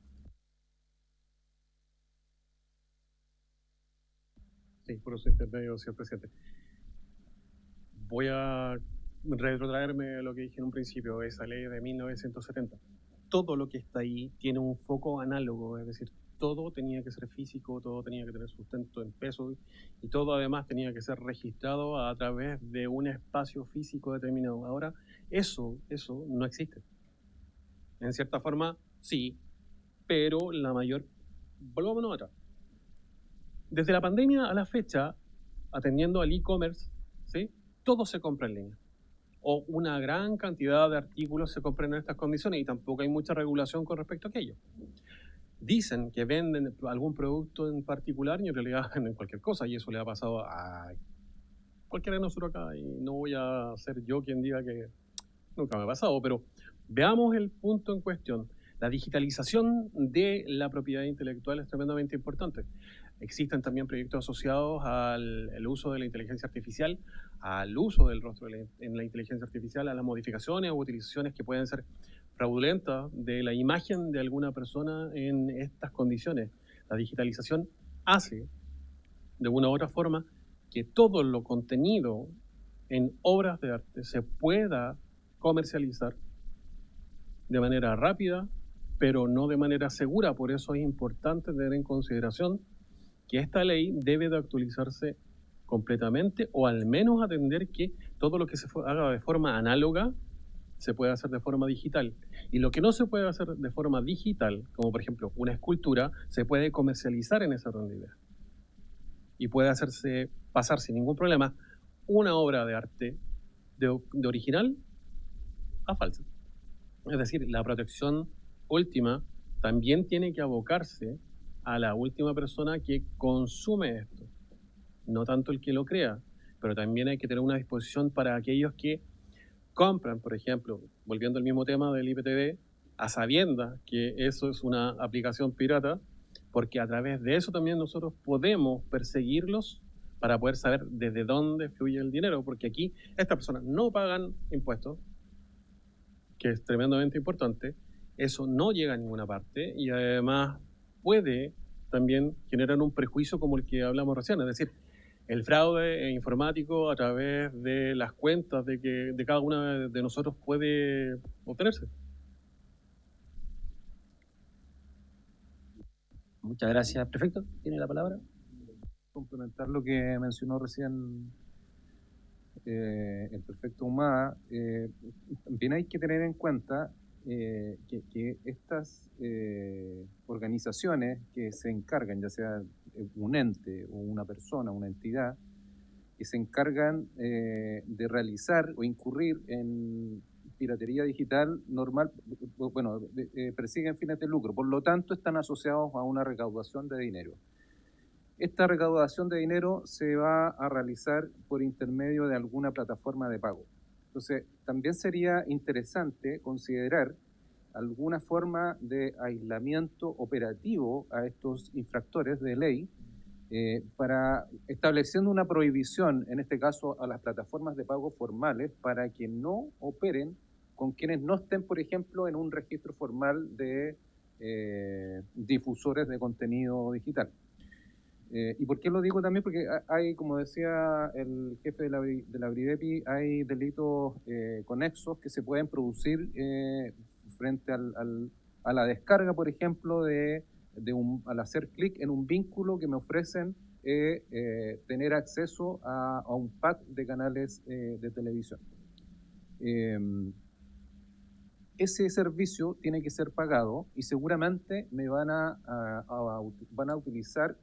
Sí, por su intermedio, señor presidente. Voy a retrotraerme a lo que dije en un principio, esa ley de 1970. Todo lo que está ahí tiene un foco análogo, es decir, todo tenía que ser físico, todo tenía que tener sustento en peso y todo además tenía que ser registrado a través de un espacio físico determinado. Ahora, eso no existe. En cierta forma, sí, pero la mayor... Volvámonos atrás. Desde la pandemia a la fecha, atendiendo al e-commerce, ¿sí?, todo se compra en línea. O una gran cantidad de artículos se compran en estas condiciones y tampoco hay mucha regulación con respecto a aquello. Dicen que venden algún producto en particular y en realidad venden cualquier cosa, y eso le ha pasado a cualquiera de nosotros acá, y no voy a ser yo quien diga que nunca me ha pasado, pero veamos el punto en cuestión. La digitalización de la propiedad intelectual es tremendamente importante. Existen también proyectos asociados al el uso de la inteligencia artificial, al uso del rostro en la inteligencia artificial, a las modificaciones o utilizaciones que pueden ser fraudulentas de la imagen de alguna persona en estas condiciones. La digitalización hace, de una u otra forma, que todo lo contenido en obras de arte se pueda comercializar de manera rápida, pero no de manera segura. Por eso es importante tener en consideración que esta ley debe de actualizarse completamente, o al menos atender que todo lo que se haga de forma análoga se puede hacer de forma digital. Y lo que no se puede hacer de forma digital, como por ejemplo una escultura, se puede comercializar en esa ronda de ideas. Y puede hacerse pasar sin ningún problema una obra de arte de original a falsa. Es decir, la protección última también tiene que abocarse a la última persona que consume esto, no tanto el que lo crea, pero también hay que tener una disposición para aquellos que compran, por ejemplo, volviendo al mismo tema del IPTV, a sabiendas que eso es una aplicación pirata, porque a través de eso también nosotros podemos perseguirlos para poder saber desde dónde fluye el dinero, porque aquí estas personas no pagan impuestos, que es tremendamente importante, eso no llega a ninguna parte y además puede también generar un prejuicio como el que hablamos recién, es decir, el fraude informático a través de las cuentas de cada uno de nosotros puede obtenerse. Muchas gracias. Prefecto, ¿tiene la palabra? Complementar lo que mencionó recién el prefecto Humada, también hay que tener en cuenta que estas organizaciones que se encargan, ya sea un ente o una persona, una entidad, que se encargan de realizar o incurrir en piratería digital normal, bueno, persiguen fines de lucro, por lo tanto están asociados a una recaudación de dinero. Esta recaudación de dinero se va a realizar por intermedio de alguna plataforma de pago. Entonces, también sería interesante considerar alguna forma de aislamiento operativo a estos infractores de ley para estableciendo una prohibición, en este caso a las plataformas de pago formales, para que no operen con quienes no estén, por ejemplo, en un registro formal de difusores de contenido digital. ¿Y por qué lo digo también? Porque hay, como decía el jefe de la Bridepi, hay delitos conexos que se pueden producir frente a la descarga, por ejemplo, al hacer clic en un vínculo que me ofrecen tener acceso a un pack de canales de televisión. Ese servicio tiene que ser pagado y seguramente me van a utilizar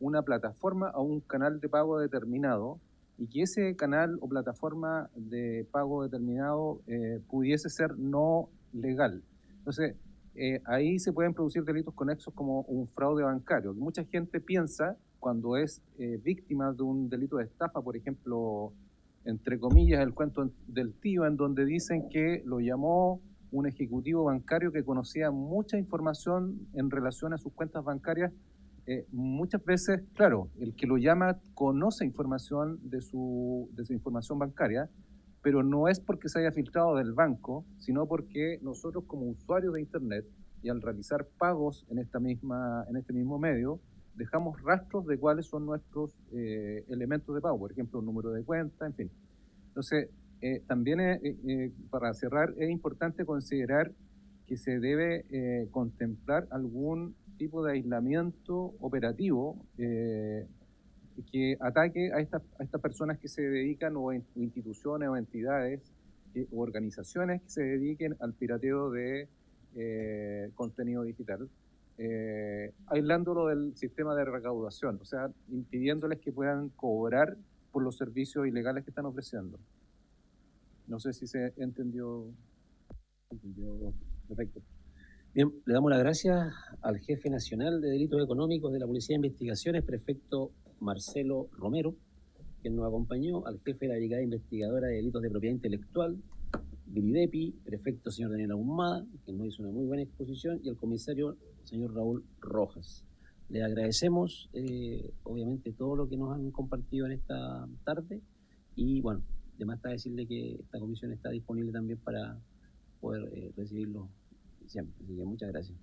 una plataforma o un canal de pago determinado y que ese canal o plataforma de pago determinado pudiese ser no legal. Entonces, ahí se pueden producir delitos conexos como un fraude bancario. Mucha gente piensa, cuando es víctima de un delito de estafa, por ejemplo, entre comillas, el cuento del tío, en donde dicen que lo llamó un ejecutivo bancario que conocía mucha información en relación a sus cuentas bancarias. Muchas veces, claro, el que lo llama conoce información de su información bancaria, pero no es porque se haya filtrado del banco, sino porque nosotros como usuarios de Internet y al realizar pagos en este mismo medio, dejamos rastros de cuáles son nuestros elementos de pago, por ejemplo, un número de cuenta, en fin. Entonces, también para cerrar, es importante considerar que se debe contemplar algún tipo de aislamiento operativo que ataque a estas personas que se dedican, o instituciones o entidades o organizaciones que se dediquen al pirateo de contenido digital, aislándolo del sistema de recaudación, o sea, impidiéndoles que puedan cobrar por los servicios ilegales que están ofreciendo. No sé si se entendió. Perfecto. Bien, le damos las gracias al jefe nacional de delitos económicos de la Policía de Investigaciones, prefecto Marcelo Romero. quien nos acompañó, al jefe de la Brigada Investigadora de Delitos de Propiedad Intelectual, Viridepi, prefecto señor Daniel Ahumada, que nos hizo una muy buena exposición, y al comisario señor Raúl Rojas. Les agradecemos, obviamente, todo lo que nos han compartido en esta tarde, y bueno, además está decirle que esta comisión está disponible también para poder recibirlo siempre. Así que muchas gracias.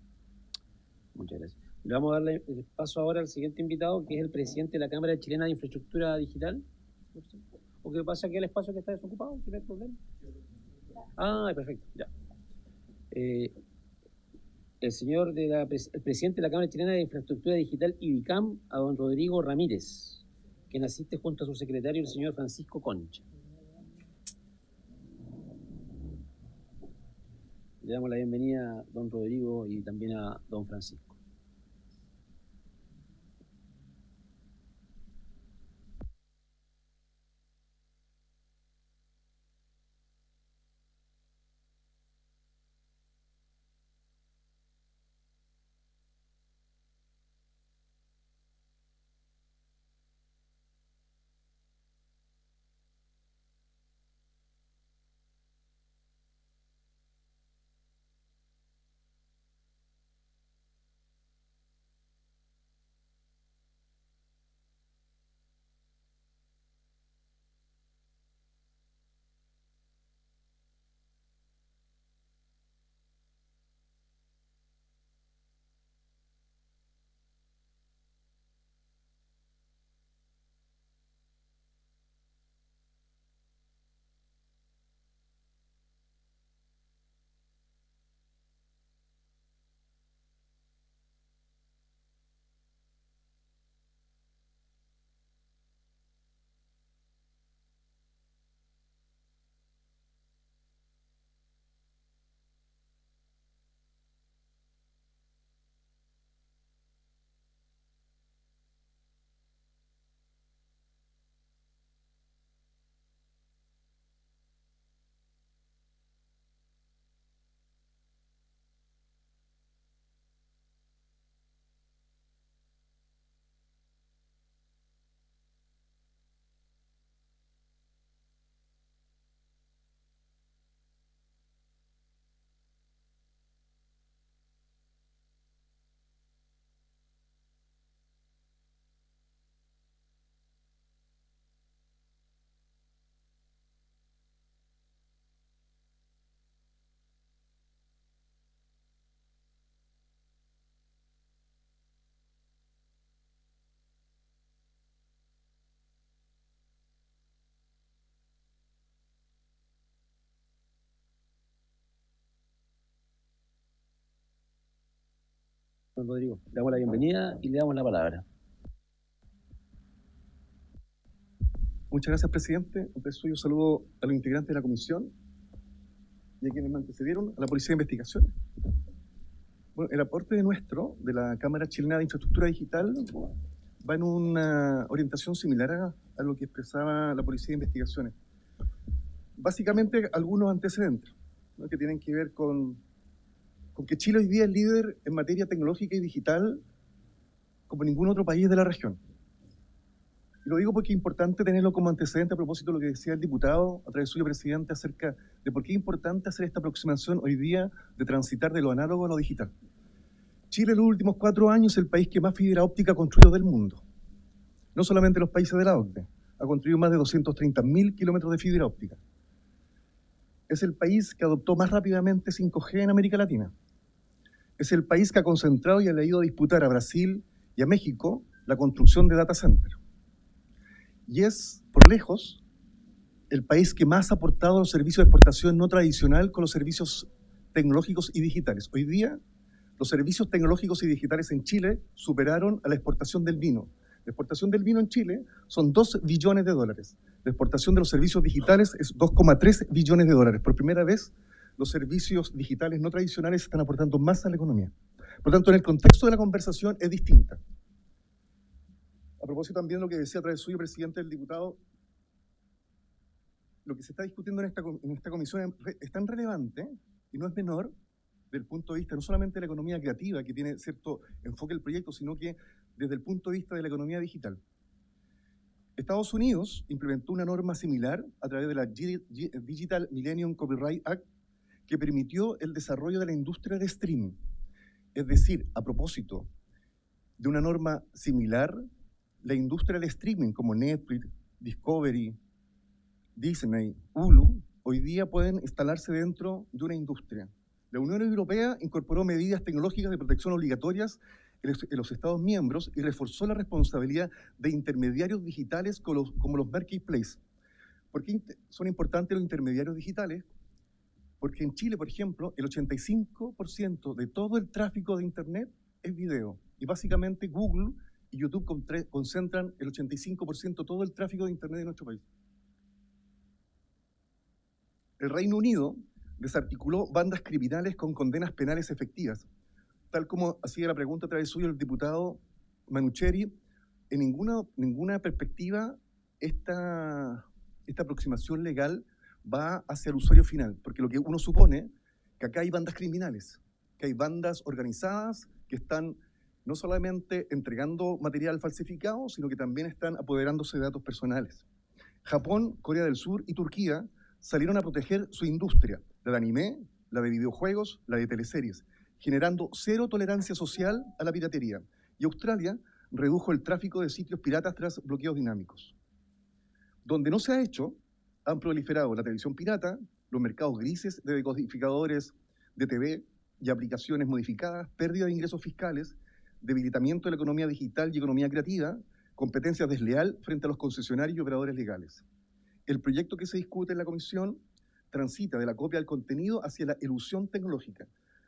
Muchas gracias. Le vamos a darle el paso ahora al siguiente invitado, que es el presidente de la Cámara Chilena de Infraestructura Digital. ¿O qué pasa que el espacio que está desocupado? ¿No hay problema? Ah, perfecto, ya. El presidente de la Cámara Chilena de Infraestructura Digital, IDICAM, a don Rodrigo Ramírez, quien asiste junto a su secretario, el señor Francisco Concha. Le damos la bienvenida a don Rodrigo y también a don Francisco. Don Rodrigo, le damos la bienvenida y le damos la palabra. Muchas gracias, presidente. Antes suyo saludo a los integrantes de la comisión y a quienes me antecedieron, a la Policía de Investigaciones. Bueno, el aporte nuestro, de la Cámara Chilena de Infraestructura Digital, va en una orientación similar a lo que expresaba la Policía de Investigaciones. Básicamente, algunos antecedentes, ¿no?, que tienen que ver con que Chile hoy día es líder en materia tecnológica y digital como ningún otro país de la región. Y lo digo porque es importante tenerlo como antecedente a propósito de lo que decía el diputado, a través suyo, presidente, acerca de por qué es importante hacer esta aproximación hoy día de transitar de lo análogo a lo digital. Chile en los últimos 4 años es el país que más fibra óptica ha construido del mundo. No solamente los países de la OCDE, ha construido más de 230.000 kilómetros de fibra óptica. Es el país que adoptó más rápidamente 5G en América Latina. Es el país que ha concentrado y ha ido a disputar a Brasil y a México la construcción de data centers. Y es, por lejos, el país que más ha aportado a los servicios de exportación no tradicional con los servicios tecnológicos y digitales. Hoy día, los servicios tecnológicos y digitales en Chile superaron a la exportación del vino. La exportación del vino en Chile son $2 billones. La exportación de los servicios digitales es $2,3 billones. Por primera vez, los servicios digitales no tradicionales están aportando más a la economía. Por lo tanto, en el contexto de la conversación es distinta. A propósito también de lo que decía a través suyo, presidente, el diputado, lo que se está discutiendo en esta comisión es tan relevante y no es menor desde el punto de vista no solamente de la economía creativa, que tiene cierto enfoque el proyecto, sino que desde el punto de vista de la economía digital. Estados Unidos implementó una norma similar a través de la Digital Millennium Copyright Act que permitió el desarrollo de la industria de streaming. Es decir, a propósito de una norma similar, la industria del streaming como Netflix, Discovery, Disney, Hulu, hoy día pueden instalarse dentro de una industria. La Unión Europea incorporó medidas tecnológicas de protección obligatorias en los Estados miembros y reforzó la responsabilidad de intermediarios digitales como los marketplaces. ¿Por qué son importantes los intermediarios digitales? Porque en Chile, por ejemplo, el 85% de todo el tráfico de Internet es video. Y básicamente Google y YouTube concentran el 85% de todo el tráfico de Internet de nuestro país. El Reino Unido desarticuló bandas criminales con condenas penales efectivas. Tal como hacía la pregunta a través suyo el diputado Manucheri, en ninguna perspectiva esta aproximación legal va hacia el usuario final, porque lo que uno supone que acá hay bandas criminales, que hay bandas organizadas que están no solamente entregando material falsificado, sino que también están apoderándose de datos personales. Japón, Corea del Sur y Turquía salieron a proteger su industria, la de anime, la de videojuegos, la de teleseries, generando cero tolerancia social a la piratería. Y Australia redujo el tráfico de sitios piratas tras bloqueos dinámicos. Donde no se ha hecho, han proliferado la televisión pirata, los mercados grises de decodificadores de TV y aplicaciones modificadas, pérdida de ingresos fiscales, debilitamiento de la economía digital y economía creativa, competencia desleal frente a los concesionarios y operadores legales. El proyecto que se discute en la Comisión transita de la copia del contenido hacia la elusión tecnológica.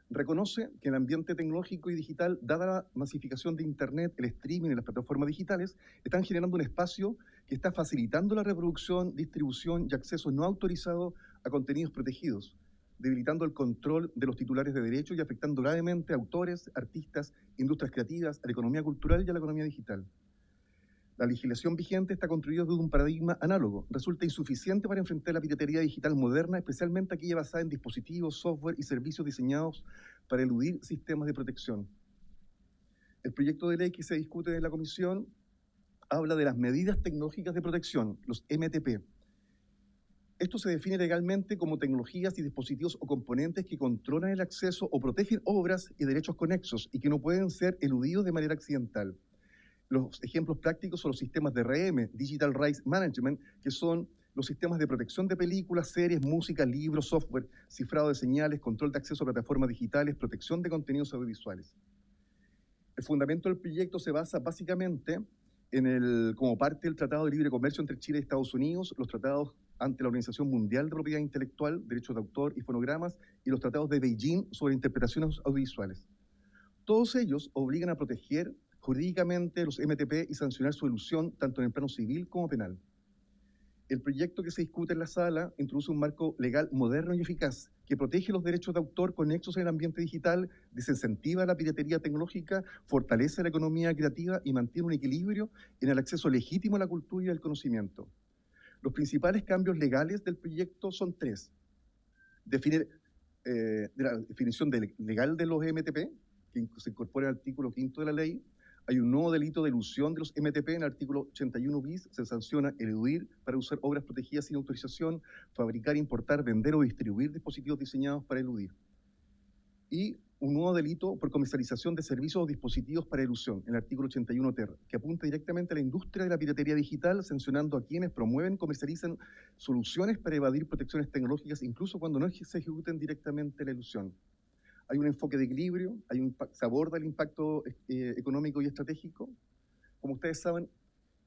Reconoce que el ambiente tecnológico y digital, dada la masificación de Internet, el streaming y las plataformas digitales, están generando un espacio que está facilitando la reproducción, distribución y acceso no autorizado a contenidos protegidos, debilitando el control de los titulares de derechos y afectando gravemente a autores, artistas, industrias creativas, a la economía cultural y a la economía digital. La legislación vigente está construida desde un paradigma análogo. Resulta insuficiente para enfrentar la piratería digital moderna, especialmente aquella basada en dispositivos, software y servicios diseñados para eludir sistemas de protección. El proyecto de ley que se discute en la Comisión habla de las medidas tecnológicas de protección, los MTP. Esto se define legalmente como tecnologías y dispositivos o componentes que controlan el acceso o protegen obras y derechos conexos y que no pueden ser eludidos de manera accidental. Los ejemplos prácticos son los sistemas de RM, Digital Rights Management, que son los sistemas de protección de películas, series, música, libros, software, cifrado de señales, control de acceso a plataformas digitales, protección de contenidos audiovisuales. El fundamento del proyecto se basa básicamente como parte del Tratado de Libre Comercio entre Chile y Estados Unidos, los tratados ante la Organización Mundial de Propiedad Intelectual, Derechos de Autor y Fonogramas, y los tratados de Beijing sobre interpretaciones audiovisuales. Todos ellos obligan a proteger jurídicamente los MTP y sancionar su elusión tanto en el plano civil como penal. El proyecto que se discute en la sala introduce un marco legal moderno y eficaz que protege los derechos de autor conexos en el ambiente digital, desincentiva la piratería tecnológica, fortalece la economía creativa y mantiene un equilibrio en el acceso legítimo a la cultura y al conocimiento. Los principales cambios legales del proyecto son tres. De la definición legal de los MTP, que se incorpora en el artículo 5 de la ley. Hay un nuevo delito de elusión de los MTP en el artículo 81 bis. Se sanciona eludir para usar obras protegidas sin autorización, fabricar, importar, vender o distribuir dispositivos diseñados para eludir. Y un nuevo delito por comercialización de servicios o dispositivos para elusión, en el artículo 81 ter, que apunta directamente a la industria de la piratería digital, sancionando a quienes promueven, comercializan soluciones para evadir protecciones tecnológicas, incluso cuando no se ejecuten directamente la elusión. Hay un enfoque de equilibrio, se aborda el impacto económico y estratégico. Como ustedes saben,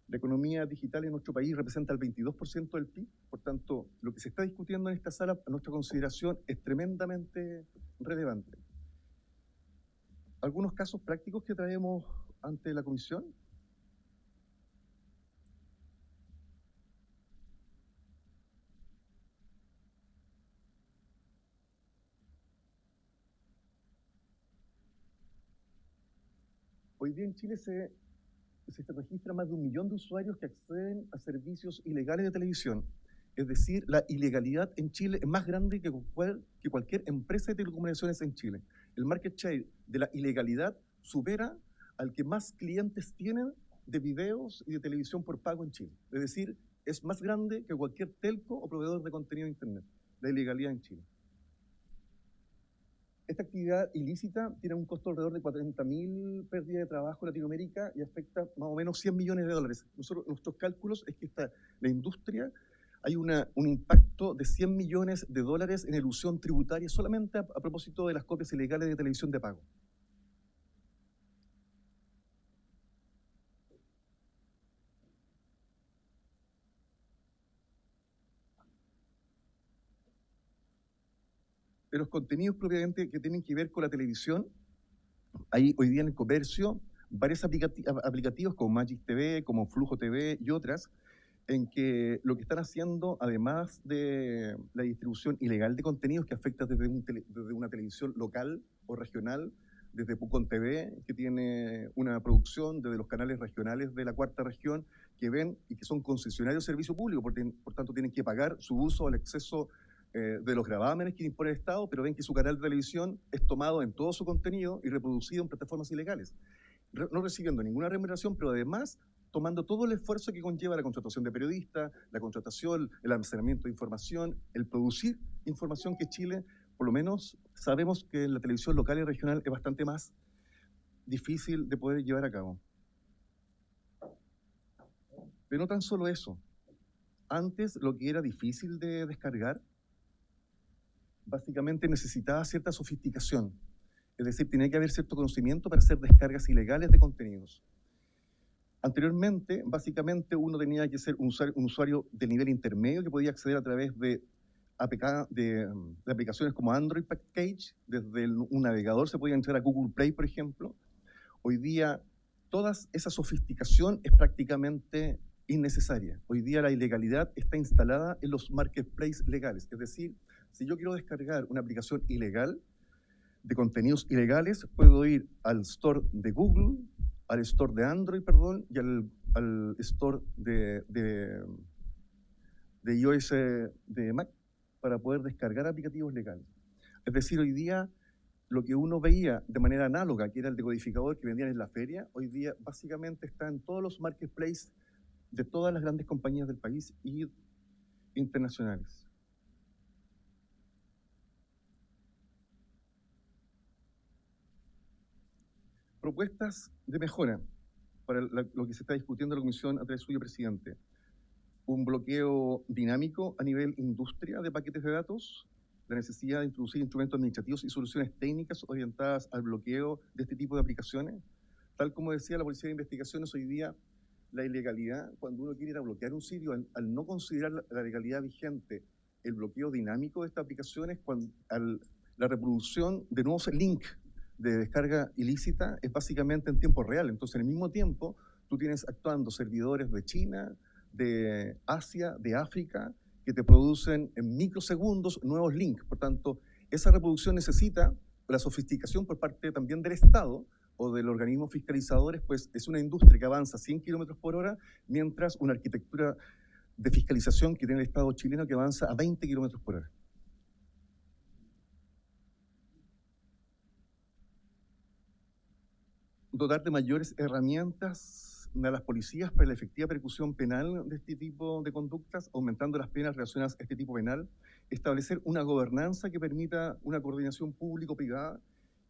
la economía digital en nuestro país representa el 22% del PIB, por tanto, lo que se está discutiendo en esta sala, a nuestra consideración, es tremendamente relevante. Algunos casos prácticos que traemos ante la Comisión. Hoy día en Chile se registra más de 1 millón de usuarios que acceden a servicios ilegales de televisión. Es decir, la ilegalidad en Chile es más grande que cualquier empresa de telecomunicaciones en Chile. El market share de la ilegalidad supera al que más clientes tienen de videos y de televisión por pago en Chile. Es decir, es más grande que cualquier telco o proveedor de contenido de Internet, la ilegalidad en Chile. Esta actividad ilícita tiene un costo alrededor de 40.000 pérdidas de trabajo en Latinoamérica y afecta más o menos 100 millones de dólares. Nuestros cálculos es que la industria, hay un impacto de 100 millones de dólares en elusión tributaria solamente a propósito de las copias ilegales de televisión de pago. De los contenidos propiamente que tienen que ver con la televisión, hay hoy día en el comercio varios aplicativos como Magic TV, como Flujo TV y otras, en que lo que están haciendo, además de la distribución ilegal de contenidos que afecta desde una televisión local o regional, desde Pucón TV, que tiene una producción, desde los canales regionales de la Cuarta Región, que ven y que son concesionarios de servicio público, por tanto tienen que pagar su uso al acceso de los gravámenes que impone el Estado, pero ven que su canal de televisión es tomado en todo su contenido y reproducido en plataformas ilegales, no recibiendo ninguna remuneración, pero además tomando todo el esfuerzo que conlleva la contratación de periodistas, la contratación, el almacenamiento de información, el producir información que Chile, por lo menos sabemos que en la televisión local y regional es bastante más difícil de poder llevar a cabo. Pero no tan solo eso. Antes lo que era difícil de descargar, básicamente necesitaba cierta sofisticación. Es decir, tenía que haber cierto conocimiento para hacer descargas ilegales de contenidos. Anteriormente, básicamente uno tenía que ser un usuario de nivel intermedio que podía acceder a través de aplicaciones como Android Package. Desde un navegador se podía entrar a Google Play, por ejemplo. Hoy día, toda esa sofisticación es prácticamente innecesaria. Hoy día la ilegalidad está instalada en los marketplaces legales. Es decir, si yo quiero descargar una aplicación ilegal de contenidos ilegales, puedo ir al store de Google, al store de Android, perdón, y al store de iOS de Mac para poder descargar aplicativos legales. Es decir, hoy día lo que uno veía de manera análoga, que era el decodificador que vendían en la feria, hoy día básicamente está en todos los marketplaces de todas las grandes compañías del país y internacionales. Propuestas de mejora para lo que se está discutiendo en la Comisión a través suyo, presidente. Un bloqueo dinámico a nivel industria de paquetes de datos, la necesidad de introducir instrumentos administrativos y soluciones técnicas orientadas al bloqueo de este tipo de aplicaciones. Tal como decía la Policía de Investigaciones, hoy día la ilegalidad, cuando uno quiere ir a bloquear un sitio, al no considerar la legalidad vigente, el bloqueo dinámico de estas aplicaciones, la reproducción de nuevos links de descarga ilícita es básicamente en tiempo real. Entonces, en el mismo tiempo, tú tienes actuando servidores de China, de Asia, de África, que te producen en microsegundos nuevos links. Por tanto, esa reproducción necesita la sofisticación por parte también del Estado o de los organismos fiscalizadores, pues es una industria que avanza 100 kilómetros por hora, mientras una arquitectura de fiscalización que tiene el Estado chileno que avanza a 20 kilómetros por hora. Dotar de mayores herramientas a las policías para la efectiva persecución penal de este tipo de conductas, aumentando las penas relacionadas a este tipo penal, establecer una gobernanza que permita una coordinación público-privada,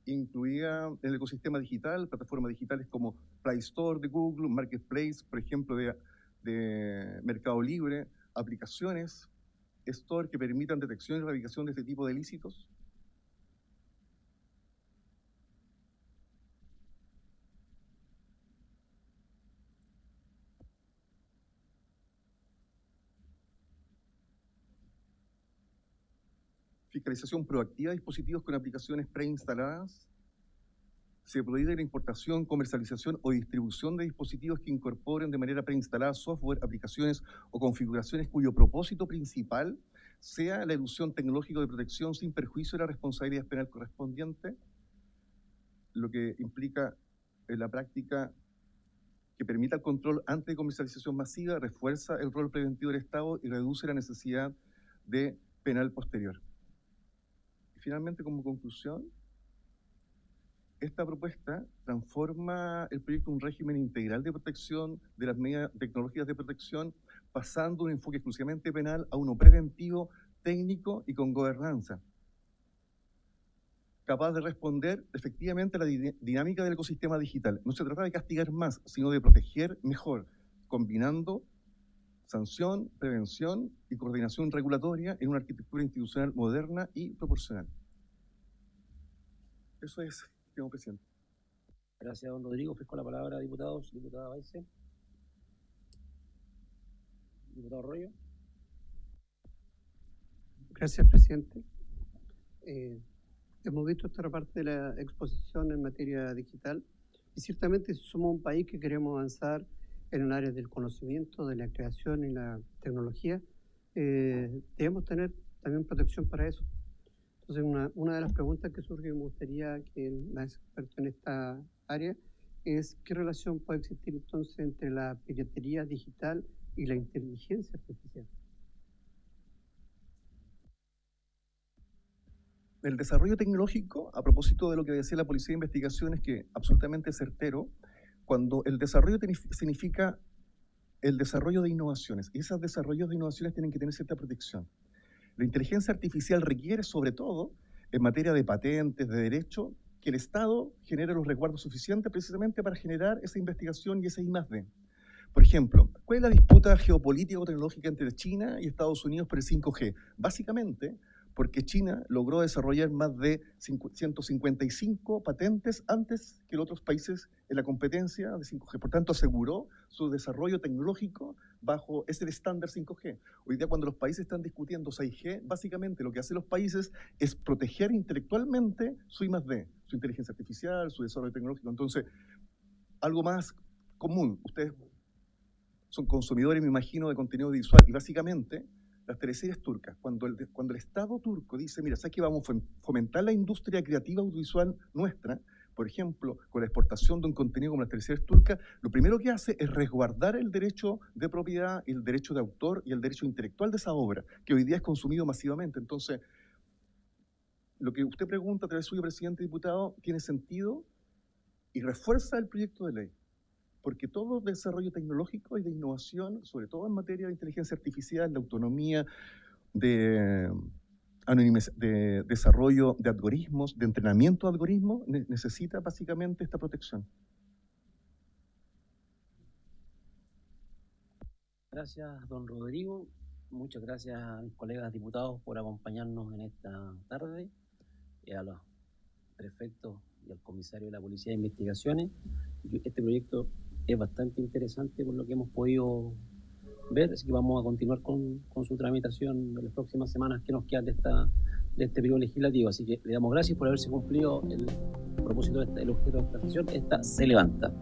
incluida en el ecosistema digital, plataformas digitales como Play Store de Google, Marketplace, por ejemplo, de Mercado Libre, aplicaciones, Store que permitan detección y erradicación de este tipo de ilícitos. Fiscalización proactiva de dispositivos con aplicaciones preinstaladas. Se prohíbe la importación, comercialización o distribución de dispositivos que incorporen de manera preinstalada software, aplicaciones o configuraciones cuyo propósito principal sea la elusión tecnológica de protección sin perjuicio de la responsabilidad penal correspondiente, lo que implica en la práctica que permita el control antes de comercialización masiva, refuerza el rol preventivo del Estado y reduce la necesidad de penal posterior. Finalmente, como conclusión, esta propuesta transforma el proyecto en un régimen integral de protección de las medidas tecnológicas de protección, pasando de un enfoque exclusivamente penal a uno preventivo, técnico y con gobernanza, capaz de responder efectivamente a la dinámica del ecosistema digital. No se trata de castigar más, sino de proteger mejor, combinando sanción, prevención y coordinación regulatoria en una arquitectura institucional moderna y proporcional. Eso es, señor presidente. Gracias, don Rodrigo. Ofrezco la palabra a diputados. Diputada Baise. Diputado Arroyo. Gracias, presidente. Hemos visto esta parte de la exposición en materia digital y ciertamente si somos un país que queremos avanzar en el área del conocimiento, de la creación y la tecnología, debemos tener también protección para eso. Entonces, una de las preguntas que surge, me gustaría que el más experto en esta área, es qué relación puede existir entonces entre la piratería digital y la inteligencia artificial. El desarrollo tecnológico, a propósito de lo que decía la Policía de Investigaciones, que absolutamente certero, cuando el desarrollo significa el desarrollo de innovaciones, y esos desarrollos de innovaciones tienen que tener cierta protección. La inteligencia artificial requiere, sobre todo, en materia de patentes, de derecho, que el Estado genere los resguardos suficientes precisamente para generar esa investigación y ese I+D. Por ejemplo, ¿cuál es la disputa geopolítica o tecnológica entre China y Estados Unidos por el 5G? Básicamente, porque China logró desarrollar más de 155 patentes antes que los otros países en la competencia de 5G. Por tanto, aseguró su desarrollo tecnológico bajo ese estándar 5G. Hoy día, cuando los países están discutiendo 6G, básicamente lo que hacen los países es proteger intelectualmente su I+D, su inteligencia artificial, su desarrollo tecnológico. Entonces, algo más común. Ustedes son consumidores, me imagino, de contenido visual y básicamente las teleseries turcas, cuando el Estado turco dice, mira, ¿sabes qué? Vamos a fomentar la industria creativa audiovisual nuestra, por ejemplo, con la exportación de un contenido como las teleseries turcas, lo primero que hace es resguardar el derecho de propiedad, el derecho de autor y el derecho intelectual de esa obra, que hoy día es consumido masivamente. Entonces, lo que usted pregunta a través suyo, presidente y diputado, tiene sentido y refuerza el proyecto de ley. Porque todo desarrollo tecnológico y de innovación, sobre todo en materia de inteligencia artificial, de autonomía, de desarrollo de algoritmos, de entrenamiento de algoritmos, necesita básicamente esta protección. Gracias, don Rodrigo. Muchas gracias a mis colegas diputados por acompañarnos en esta tarde, y a los prefectos y al comisario de la Policía de Investigaciones. Este proyecto es bastante interesante por lo que hemos podido ver, así que vamos a continuar con su tramitación en las próximas semanas que nos quedan de este periodo legislativo. Así que le damos gracias por haberse cumplido el propósito, el objeto de esta sesión. Esta se levanta.